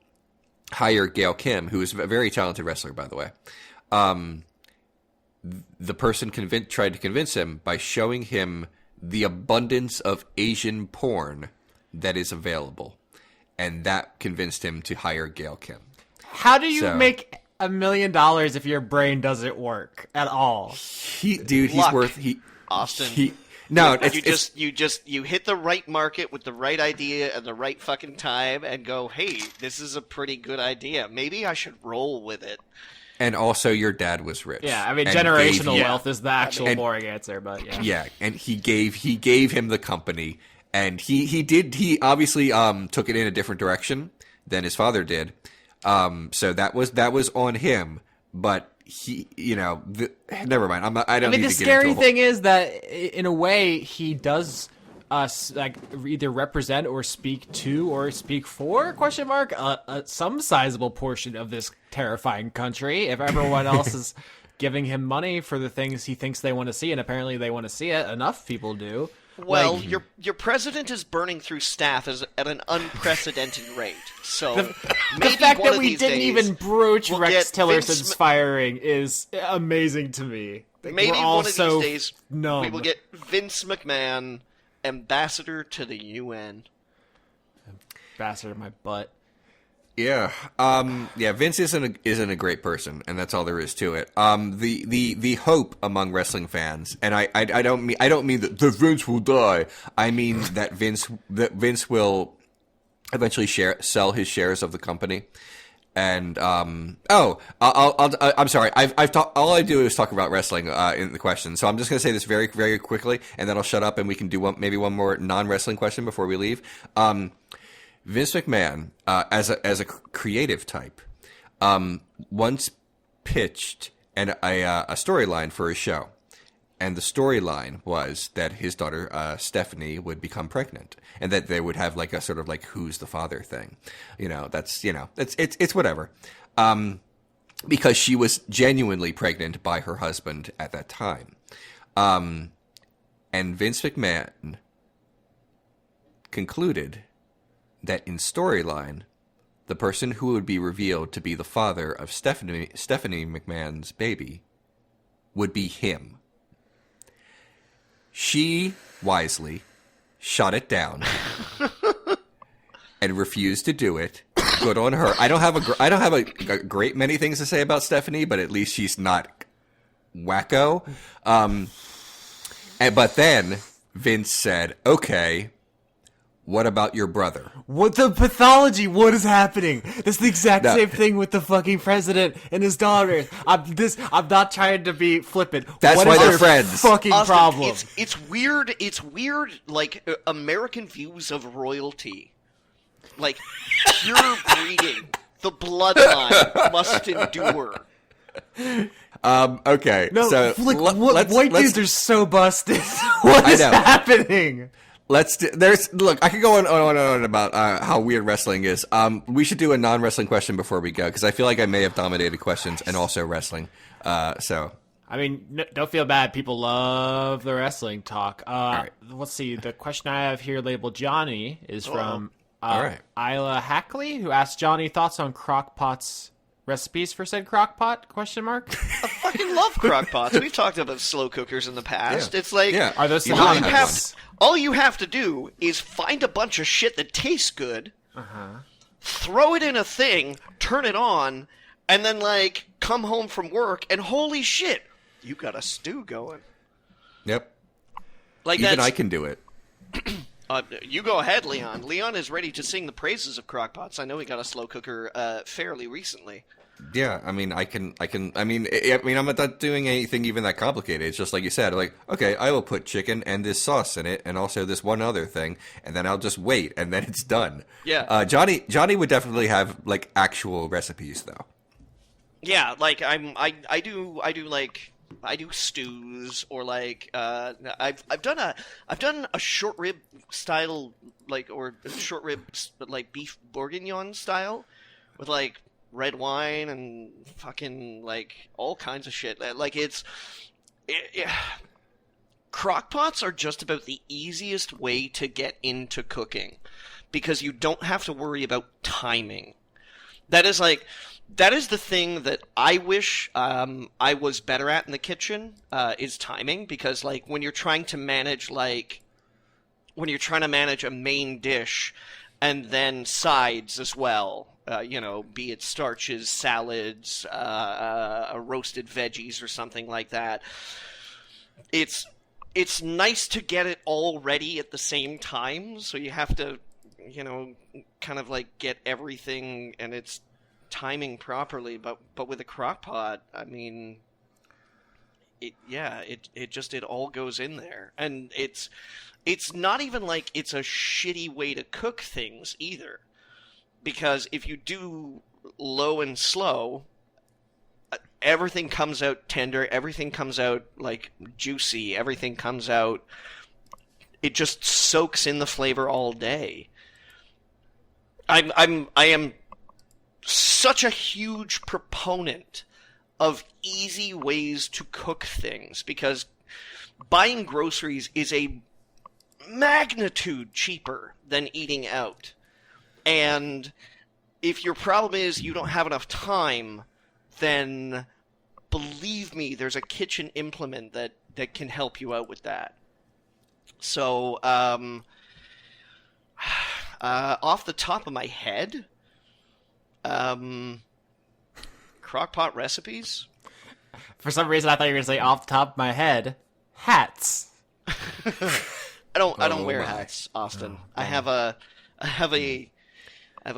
hire Gail Kim, who is a very talented wrestler, by the way, the person tried to convince him by showing him the abundance of Asian porn that is available. And that convinced him to hire Gail Kim. How do you make $1 million if your brain doesn't work at all? Austin. No, you hit the right market with the right idea at the right fucking time and go, hey, this is a pretty good idea. Maybe I should roll with it. And also, your dad was rich. Yeah, I mean, generational wealth is the actual boring answer, but yeah. Yeah, and he gave him the company, and he obviously took it in a different direction than his father did. So that was on him, but never mind. I don't I mean, need the to get scary into thing is that in a way he does like either represent or speak to or speak for some sizable portion of this terrifying country. If everyone else is giving him money for the things he thinks they want to see, and apparently they want to see it, enough people do. Well, your president is burning through staff at an unprecedented rate. So the fact that we didn't even broach Rex Tillerson's firing is amazing to me. Maybe we're all one of so these days numb. we will get Vince McMahon, ambassador to the UN. Ambassador my butt. Yeah. Vince isn't a great person, and that's all there is to it. The hope among wrestling fans, and I don't mean that Vince will die. I mean that Vince will eventually sell his shares of the company. And I'm sorry. I've talked. All I do is talk about wrestling in the question. So I'm just going to say this very, very quickly, and then I'll shut up, and we can do maybe one more non-wrestling question before we leave. Vince McMahon, as a creative type, once pitched a storyline for his show, and the storyline was that his daughter Stephanie would become pregnant, and that they would have like a sort of like who's the father thing, it's whatever, because she was genuinely pregnant by her husband at that time, and Vince McMahon concluded that in storyline, the person who would be revealed to be the father of Stephanie McMahon's baby would be him. She wisely shot it down and refused to do it. Good on her. I don't have a great many things to say about Stephanie, but at least she's not wacko. But then Vince said, "Okay, what about your brother?" What the pathology? What is happening? That's the exact same thing with the fucking president and his daughter. I'm not trying to be flippant. That's why they're friends. Fucking Austin, problem. It's weird. It's weird. Like American views of royalty, like pure breeding. The bloodline must endure. Okay. No, so white dudes are so busted. What is happening? Look, I could go on about how weird wrestling is. We should do a non-wrestling question before we go, because I feel like I may have dominated questions and also wrestling. So, I mean, don't feel bad. People love the wrestling talk. Right. Let's see. The question I have here labeled Johnny is from All right. Isla Hackley, who asked Johnny thoughts on crockpots. Recipes for said crockpot? Question mark. I fucking love crockpots. We've talked about slow cookers in the past. Yeah. It's like, are those synonymous? All you have to do is find a bunch of shit that tastes good, throw it in a thing, turn it on, and then like come home from work, and holy shit, you got a stew going. Yep. Like even I can do it. You go ahead, Leon. Leon is ready to sing the praises of crockpots. I know he got a slow cooker fairly recently. Yeah, I mean, I'm not doing anything even that complicated. It's just like you said, like, okay, I will put chicken and this sauce in it, and also this one other thing, and then I'll just wait, and then it's done. Yeah. Johnny would definitely have like actual recipes, though. Yeah, like I do stews, or like I've done a short rib style, like, or short rib like beef bourguignon style with like red wine and fucking like all kinds of shit. Like crockpots are just about the easiest way to get into cooking, because you don't have to worry about timing. That is the thing that I wish I was better at in the kitchen, is timing, because like when you're trying to manage a main dish and then sides as well, be it starches, salads, roasted veggies or something like that. It's nice to get it all ready at the same time, so you have to, kind of like get everything and its timing properly. But with a crock pot, I mean, it all goes in there, and it's not even like it's a shitty way to cook things either, because if you do low and slow, everything comes out tender, everything comes out like juicy, everything comes out, it just soaks in the flavor all day. I am such a huge proponent of easy ways to cook things, because buying groceries is a magnitude cheaper than eating out. And if your problem is you don't have enough time, then believe me, there's a kitchen implement that can help you out with that. So, off the top of my head, crockpot recipes? For some reason, I thought you were going to say off the top of my head, hats. I don't wear hats, Austin. I have a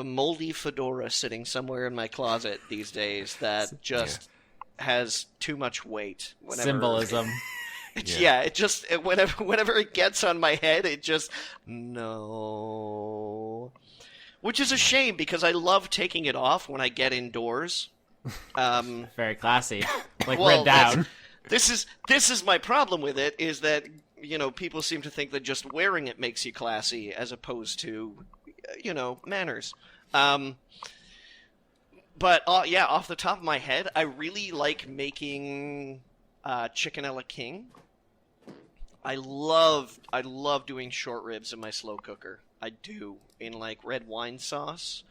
moldy fedora sitting somewhere in my closet these days that just has too much weight. Symbolism. It just whenever it gets on my head, it just no. Which is a shame, because I love taking it off when I get indoors. Very classy, like red down. This is my problem with it, is that people seem to think that just wearing it makes you classy, as opposed to manners. But off the top of my head, I really like making chicken a la king. I love doing short ribs in my slow cooker. I do, in like red wine sauce,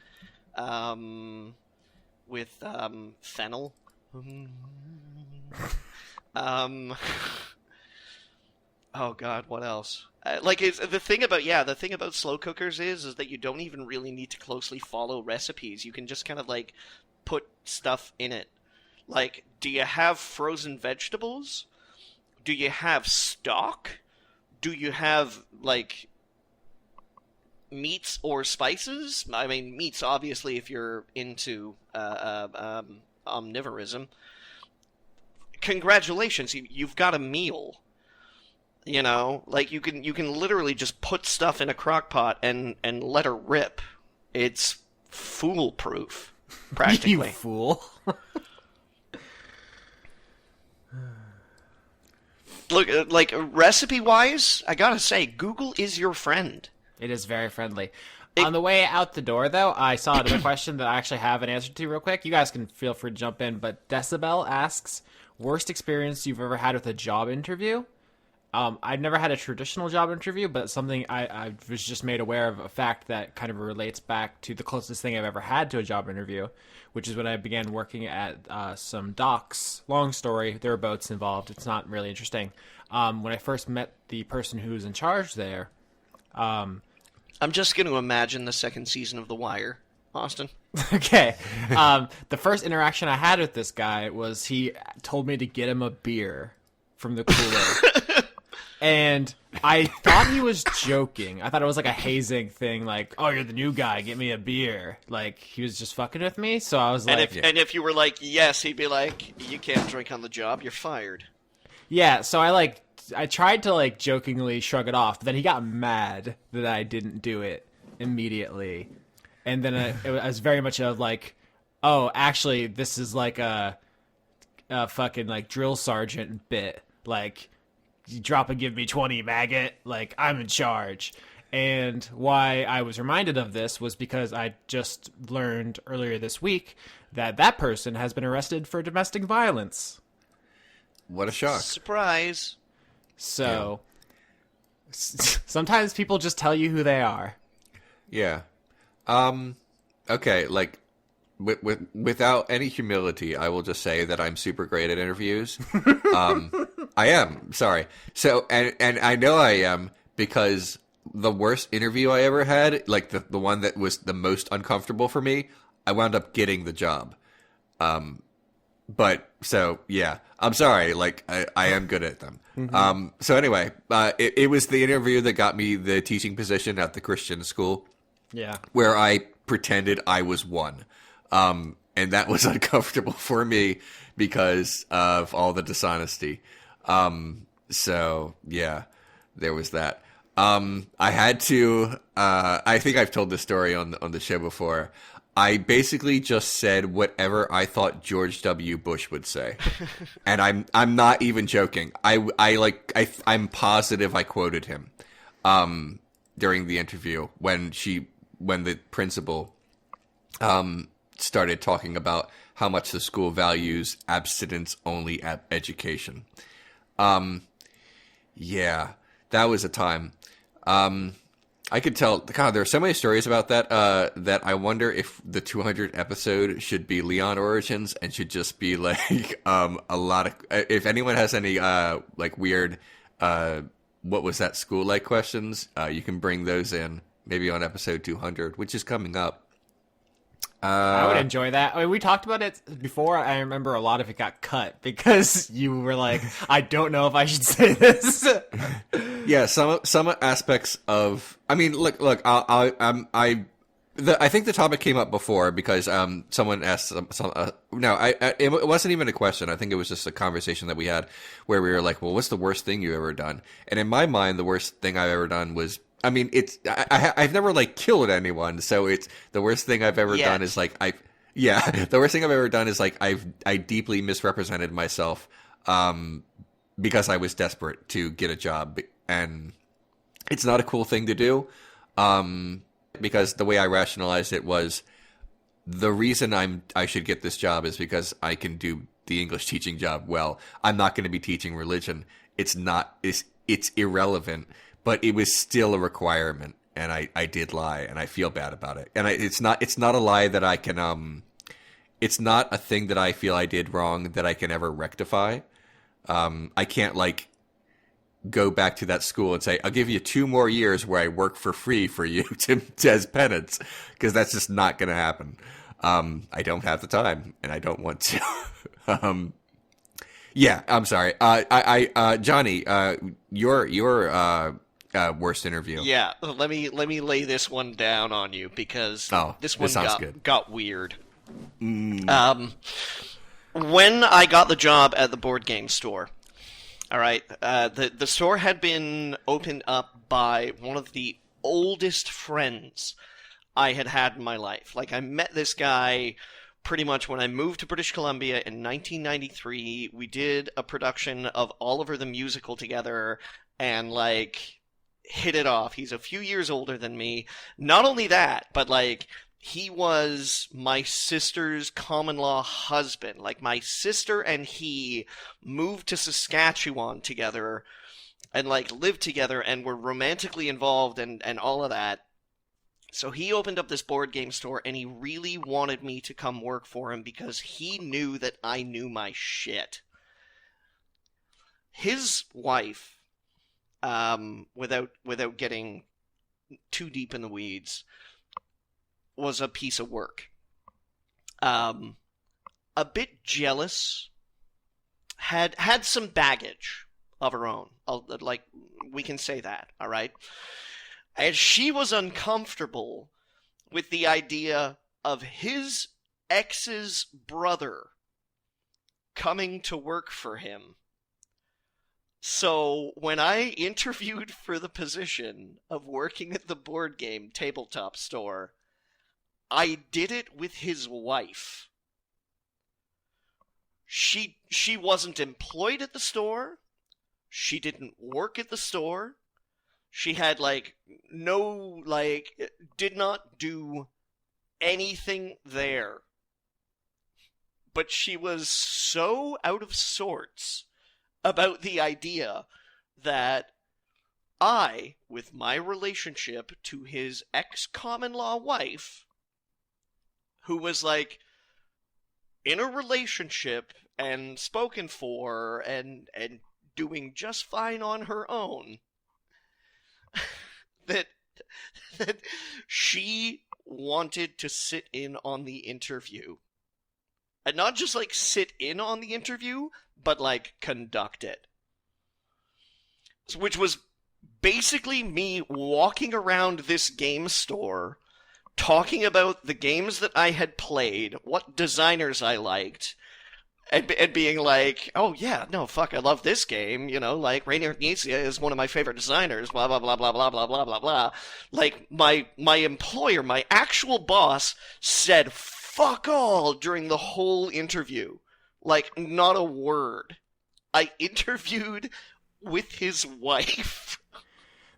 with fennel. Oh God, what else? The thing about slow cookers is that you don't even really need to closely follow recipes. You can just kind of like put stuff in it. Like, do you have frozen vegetables? Do you have stock? Do you have like meats or spices? I mean, meats obviously if you're into omnivorism. Congratulations, you've got a meal. Like you can literally just put stuff in a crock pot and let her rip. It's foolproof, practically. You fool. Look, like recipe-wise, I gotta say, Google is your friend. It is very friendly. On the way out the door, though, I saw another question that I actually have an answer to real quick. You guys can feel free to jump in, but Decibel asks, worst experience you've ever had with a job interview? I've never had a traditional job interview, but something I was just made aware of, a fact that kind of relates back to the closest thing I've ever had to a job interview, which is when I began working at some docks. Long story, there were boats involved. It's not really interesting. When I first met the person who was in charge there... I'm just going to imagine the second season of The Wire, Austin. Okay. The first interaction I had with this guy was he told me to get him a beer from the cooler. And I thought he was joking. I thought it was like a hazing thing, like, oh, you're the new guy, get me a beer. Like, he was just fucking with me, so I was like... And if you were like, yes, he'd be like, you can't drink on the job, you're fired. Yeah, so I tried to, like, jokingly shrug it off, but then he got mad that I didn't do it immediately. And then it was very much of, like, oh, actually, this is like a fucking, like, drill sergeant bit. Like... You drop and give me 20, maggot. Like, I'm in charge. And why I was reminded of this was because I just learned earlier this week that person has been arrested for domestic violence. What a shock. Surprise. So, sometimes people just tell you who they are. Yeah. Okay, like, without any humility, I will just say that I'm super great at interviews. I am, sorry. So, and I know I am, because the worst interview I ever had, like the one that was the most uncomfortable for me, I wound up getting the job. But, so, yeah, I'm sorry, like, I am good at them. Mm-hmm. So anyway, it was the interview that got me the teaching position at the Christian school. Yeah. Where I pretended I was one. And that was uncomfortable for me because of all the dishonesty. So yeah, there was that. I had to, I think I've told this story on the show before. I basically just said whatever I thought George W. Bush would say, and I'm not even joking. I'm positive I quoted him during the interview when the principal started talking about how much the school values abstinence-only education. Yeah, that was a time. I could tell. God, there are so many stories about that. That I wonder if the 200th episode should be Leon Origins and should just be like a lot of. If anyone has any like weird, what was that school like questions, you can bring those in maybe on episode 200, which is coming up. I would enjoy that. I mean, we talked about it before. I remember a lot of it got cut because you were like, "I don't know if I should say this." Yeah, some aspects of. I mean, look. I think the topic came up before because someone asked it wasn't even a question. I think it was just a conversation that we had where we were like, "Well, what's the worst thing you've ever done?" And in my mind, the worst thing I've ever done was. I mean, I've never like killed anyone, so it's the worst thing I've ever done is like the worst thing I've ever done is like I deeply misrepresented myself because I was desperate to get a job, and it's not a cool thing to do because the way I rationalized it was the reason I should get this job is because I can do the English teaching job well. I'm not going to be teaching religion. It's irrelevant. But it was still a requirement, and I did lie, and I feel bad about it. And it's not a lie that I can it's not a thing that I feel I did wrong that I can ever rectify. I can't like go back to that school and say I'll give you 2 more years where I work for free for you to as penance, because that's just not going to happen. I don't have the time, and I don't want to. Yeah, I'm sorry. Johnny, your worst interview. Yeah, let me lay this one down on you because this one got weird. When I got the job at the board game store, all right, the store had been opened up by one of the oldest friends I had in my life. Like, I met this guy pretty much when I moved to British Columbia in 1993. We did a production of Oliver the Musical together, and like hit it off. He's a few years older than me. Not only that, but like he was my sister's common-law husband. Like, my sister and he moved to Saskatchewan together and like lived together and were romantically involved and all of that. So he opened up this board game store, and he really wanted me to come work for him because he knew that I knew my shit. His wife, without getting too deep in the weeds, was a piece of work. A bit jealous, had some baggage of her own. Like, we can say that, all right? And she was uncomfortable with the idea of his ex's brother coming to work for him. So when I interviewed for the position of working at the board game tabletop store, I did it with his wife. She wasn't employed at the store. She didn't work at the store. She had, did not do anything there. But she was so out of sorts about the idea that I, with my relationship to his ex-common-law wife, who was, like, in a relationship and spoken for and doing just fine on her own, that she wanted to sit in on the interview. And not just, like, sit in on the interview, but, like, conduct it. Which was basically me walking around this game store, talking about the games that I had played, what designers I liked, and being like, oh yeah, no, fuck, I love this game, you know, like Rainier Knizia is one of my favorite designers, blah blah blah blah blah blah blah blah blah. Like my employer, my actual boss, said fuck all during the whole interview, like not a word. I interviewed with his wife.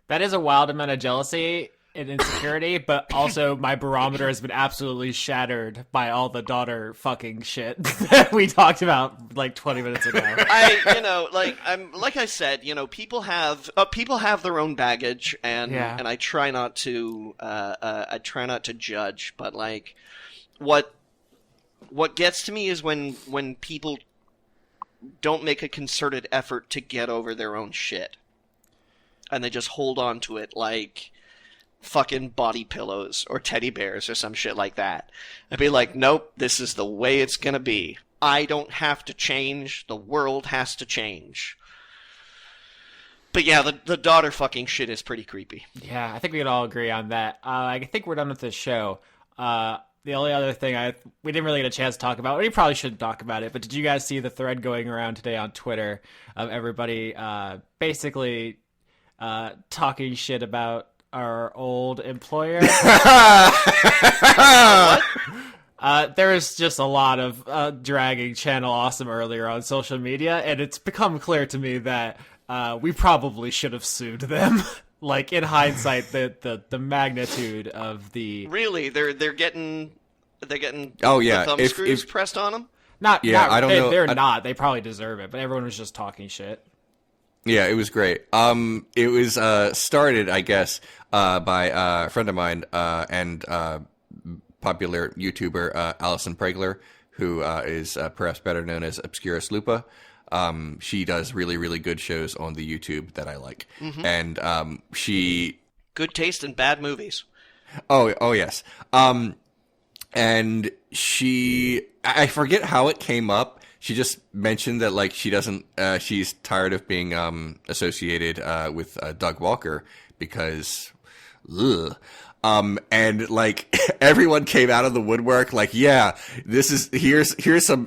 That is a wild amount of jealousy and insecurity, but also my barometer has been absolutely shattered by all the daughter fucking shit that we talked about like 20 minutes ago. Like I said, you know, people have their own baggage, and I try not to judge, but like what gets to me is when people don't make a concerted effort to get over their own shit, and they just hold on to it like fucking body pillows or teddy bears or some shit like that. I'd be like, nope, this is the way it's gonna be. I don't have to change. The world has to change. But yeah, the daughter fucking shit is pretty creepy. Yeah, I think we can all agree on that. I think we're done with this show. The only other thing we didn't really get a chance to talk about, we probably shouldn't talk about it, but did you guys see the thread going around today on Twitter of everybody basically talking shit about our old employer? What? There was just a lot of dragging Channel Awesome earlier on social media, and it's become clear to me that we probably should have sued them. Like, in hindsight, the magnitude of the... Really? They're getting Oh, yeah. the thumb screws pressed on them? I don't know. They're I- not. They probably deserve it, but everyone was just talking shit. Yeah, it was great. It was started, I guess, by a friend of mine and popular YouTuber Alison Pregler, who is perhaps better known as Obscurus Lupa. She does really, really good shows on the YouTube that I like, and she Good taste in bad movies. Oh yes. And I forget how it came up. She just mentioned that, like, she doesn't, she's tired of being associated with Doug Walker because, ugh. And like everyone came out of the woodwork, like, yeah, here's some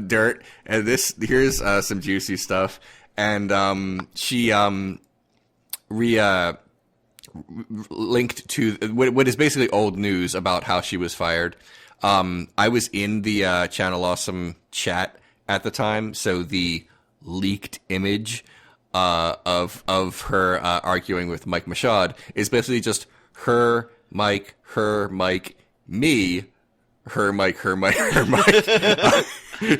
dirt, and here's some juicy stuff, and she linked to what is basically old news about how she was fired. I was in the Channel Awesome chat at the time, so the leaked image of her arguing with Mike Machad is basically just her Mike, me, her Mike, her Mike.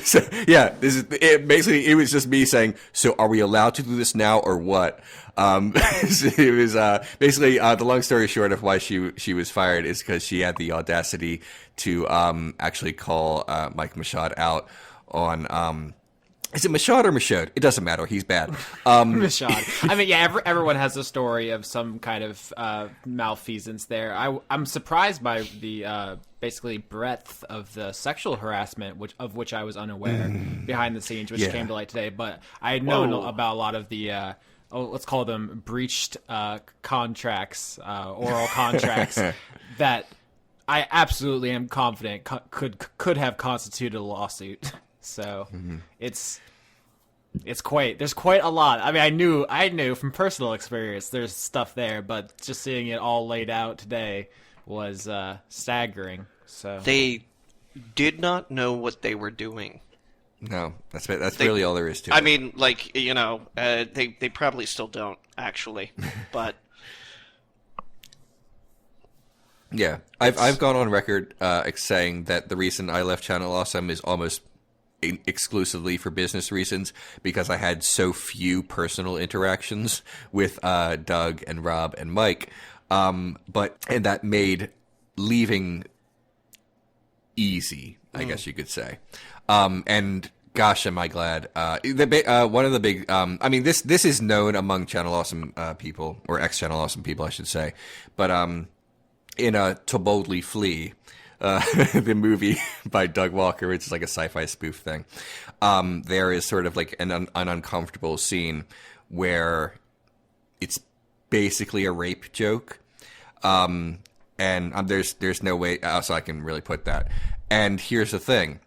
So yeah, this is it. Basically, it was just me saying, "So are we allowed to do this now, or what?" It was basically the long story short of why she was fired is because she had the audacity to actually call Mike Machad out on. Is it Machad or Machad? It doesn't matter. He's bad. Machad. I mean, yeah, everyone has a story of some kind of malfeasance there. I'm surprised by the basically breadth of the sexual harassment, which I was unaware behind the scenes, which came to light today. But I know about a lot of the let's call them breached contracts, oral contracts that I absolutely am confident could have constituted a lawsuit. So there's quite a lot. I mean, I knew from personal experience there's stuff there, but just seeing it all laid out today was staggering. So they did not know what they were doing. No, that's really all there is to it. I mean, like, you know, they probably still don't actually, but yeah, I've gone on record saying that the reason I left Channel Awesome is almost exclusively for business reasons, because I had so few personal interactions with Doug and Rob and Mike, and that made leaving easy, I guess you could say. And gosh, am I glad. One of the big, I mean, this is known among Channel Awesome people, or ex-Channel Awesome people, I should say, but in To Boldly Flee, the movie by Doug Walker, which is like a sci-fi spoof thing, there is sort of like an uncomfortable scene where it's basically a rape joke, and there's no way else I can really put that. And here's the thing: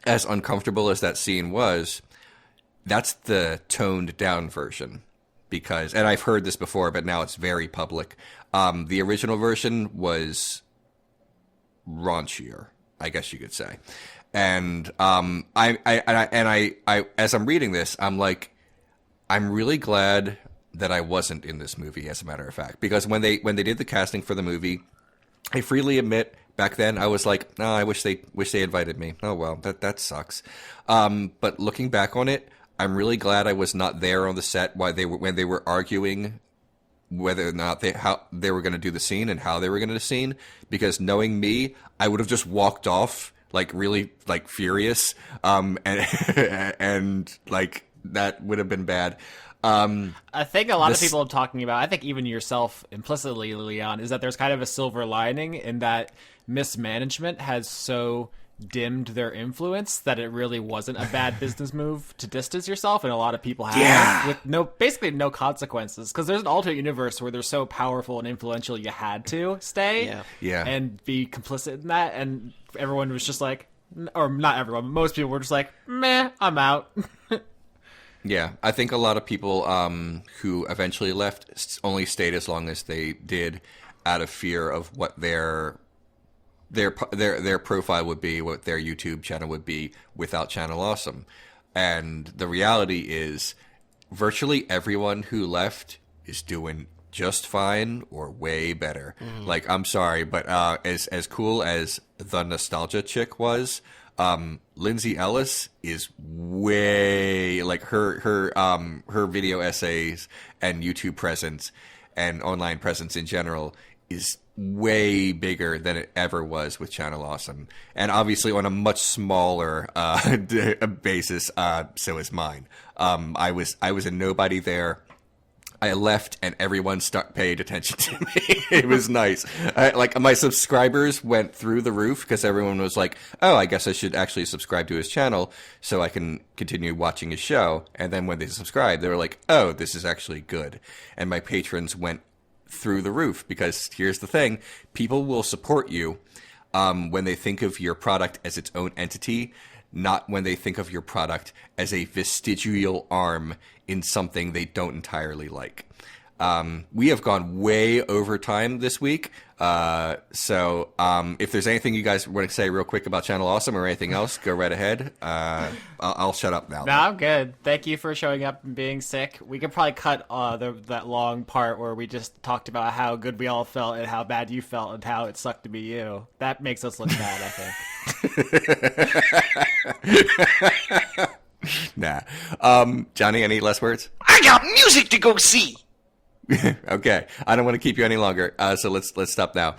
as uncomfortable as that scene was, that's the toned down version. Because, and I've heard this before, but now it's very public. The original version was raunchier, I guess you could say. And I as I'm reading this, I'm like, I'm really glad that I wasn't in this movie, as a matter of fact, because when they did the casting for the movie, I freely admit back then I was like, no, I wish they invited me. Oh well, that sucks. But looking back on it, I'm really glad I was not there on the set when they were arguing whether or not how they were going to do the scene and how they were going to do the scene, because knowing me, I would have just walked off like really like furious, and like that would have been bad. I think a lot of people are talking about, I think even yourself implicitly, Leon, is that there's kind of a silver lining in that mismanagement has so dimmed their influence that it really wasn't a bad business move to distance yourself, and a lot of people have with basically no consequences, because there's an alternate universe where they're so powerful and influential you had to stay and be complicit in that, and everyone was just like, or not everyone, but most people were just like, meh, I'm out. Yeah, I think a lot of people who eventually left only stayed as long as they did out of fear of what their profile would be, what their YouTube channel would be without Channel Awesome. And the reality is virtually everyone who left is doing just fine or way better. Like, I'm sorry, but as cool as the nostalgia chick was, Lindsay Ellis is way, like, her video essays and YouTube presence and online presence in general is way bigger than it ever was with Channel Awesome, and obviously on a much smaller basis. So is mine. I was a nobody there. I left, and everyone paid attention to me. It was nice. Like, my subscribers went through the roof because everyone was like, "Oh, I guess I should actually subscribe to his channel so I can continue watching his show." And then when they subscribed, they were like, "Oh, this is actually good." And my patrons went through the roof, because here's the thing: people will support you when they think of your product as its own entity, not when they think of your product as a vestigial arm in something they don't entirely like. We have gone way over time this week. So if there's anything you guys want to say real quick about Channel Awesome or anything else, go right ahead. I'll shut up now. No, I'm good. Thank you for showing up and being sick. We could probably cut that long part where we just talked about how good we all felt and how bad you felt and how it sucked to be you. That makes us look bad, I think. Nah. Johnny, any last words? I got music to go see. Okay. I don't want to keep you any longer. So let's stop now.